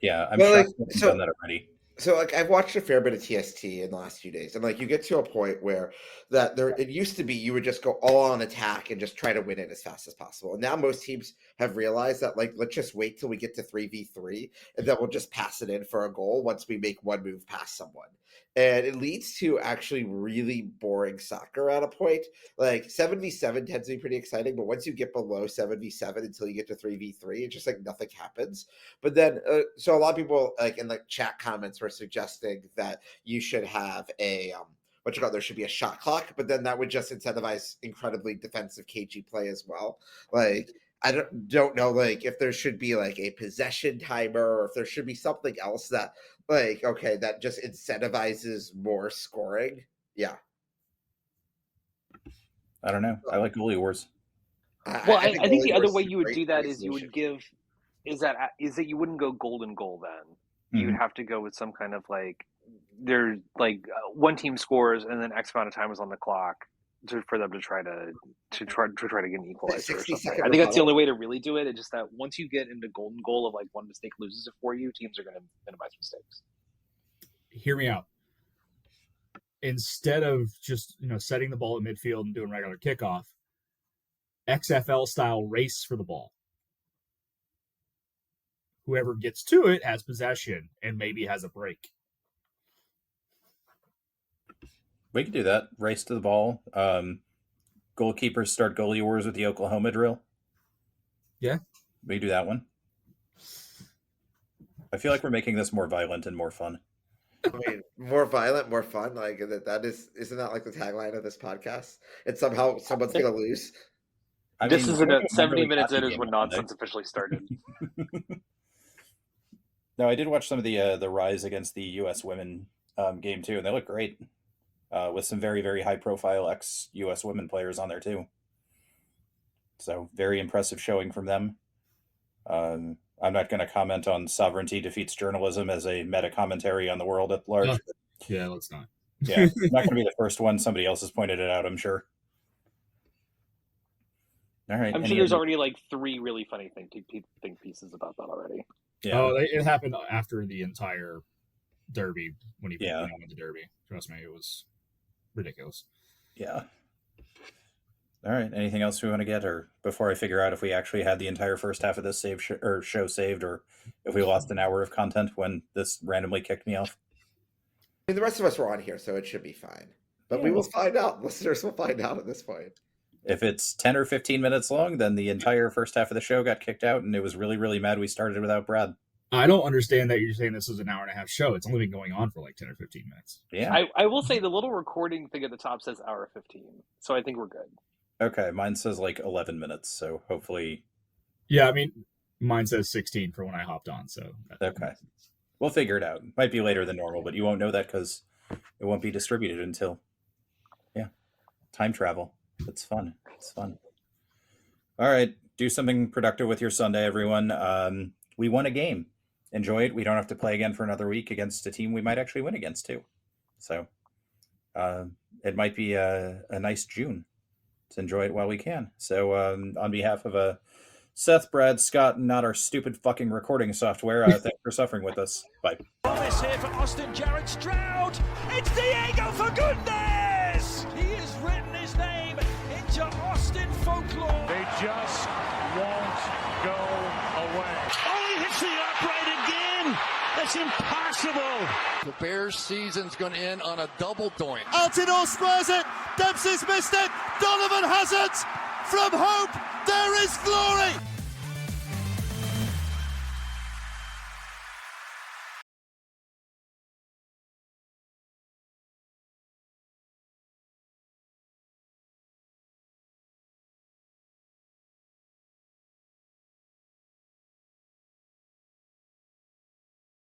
Yeah, I'm sure I've done that already. So I've watched a fair bit of TST in the last few days, and you get to a point where it used to be you would just go all on attack and just try to win it as fast as possible. And now most teams have realized that let's just wait till we get to 3v3 and then we'll just pass it in for a goal once we make one move past someone. And it leads to actually really boring soccer at a point. 7v7 tends to be pretty exciting, but once you get below 7v7 until you get to 3v3, it's just nothing happens. But then, so a lot of people in the chat comments were suggesting that you should have a there should be a shot clock, but then that would just incentivize incredibly defensive KG play as well. I don't know if there should be a possession timer, or if there should be something else that that just incentivizes more scoring. Yeah. I don't know. I like goalie wars. I think the other way you would do that is you would is that you wouldn't go golden goal then. Mm-hmm. You would have to go with some kind of there's one team scores and then X amount of time is on the clock for them to try to get an equalizer or something. I think that's the only way to really do it. It's just that once you get into golden goal of one mistake loses it for you, teams are going to minimize mistakes. Hear me out. Instead of just setting the ball at midfield and doing regular kickoff, XFL style race for the ball. Whoever gets to it has possession and maybe has a break. We could do that. Race to the ball. Goalkeepers start goalie wars with the Oklahoma drill. Yeah. We do that one. I feel like we're making this more violent and more fun. I mean, more violent, more fun. Isn't that the tagline of this podcast? And somehow someone's going to lose. This is 70 minutes in is when nonsense officially started. No, I did watch some of the Rise against the U.S. women game too, and they look great. With some very, very high-profile ex-U.S. women players on there, too. So, very impressive showing from them. I'm not going to comment on sovereignty defeats journalism as a meta-commentary on the world at large. Yeah, let's not. Yeah, I'm not going to be the first one. Somebody else has pointed it out, I'm sure. All right. I'm sure there's already 3 really funny think pieces about that already. Yeah. Oh, it happened after the entire Derby, when he won the Derby. Trust me, it was ridiculous. Yeah. All right. Anything else we want to get, or before I figure out if we actually had the entire first half of this show saved, or if we lost an hour of content when this randomly kicked me off? I mean, the rest of us were on here, so it should be fine. But we will find out. Listeners will find out at this point. If it's 10 or 15 minutes long, then the entire first half of the show got kicked out, and it was really, really mad we started without Brad. I don't understand that you're saying this is an hour and a half show. It's only been going on for 10 or 15 minutes. Yeah. I will say the little recording thing at the top says hour 15. So I think we're good. Okay. Mine says 11 minutes. So hopefully. Yeah. I mean, mine says 16 for when I hopped on. So. Okay. We'll figure it out. Might be later than normal, but you won't know that because it won't be distributed until, time travel. It's fun. It's fun. All right. Do something productive with your Sunday, everyone. We won a game. Enjoy it. We don't have to play again for another week against a team we might actually win against too. So it might be a nice June to enjoy it while we can. So on behalf of Seth, Brad, Scott, and not our stupid fucking recording software, thanks for suffering with us. Bye. Promise here for Austin Jarrett Stroud. It's Diego for goodness! He has written his name into Austin folklore. They just won't go away. Oh, he hits the upright again. That's impossible. The Bears' season's going to end on a double doink. Altidore squares it. Dempsey's missed it. Donovan has it. From hope, there is glory.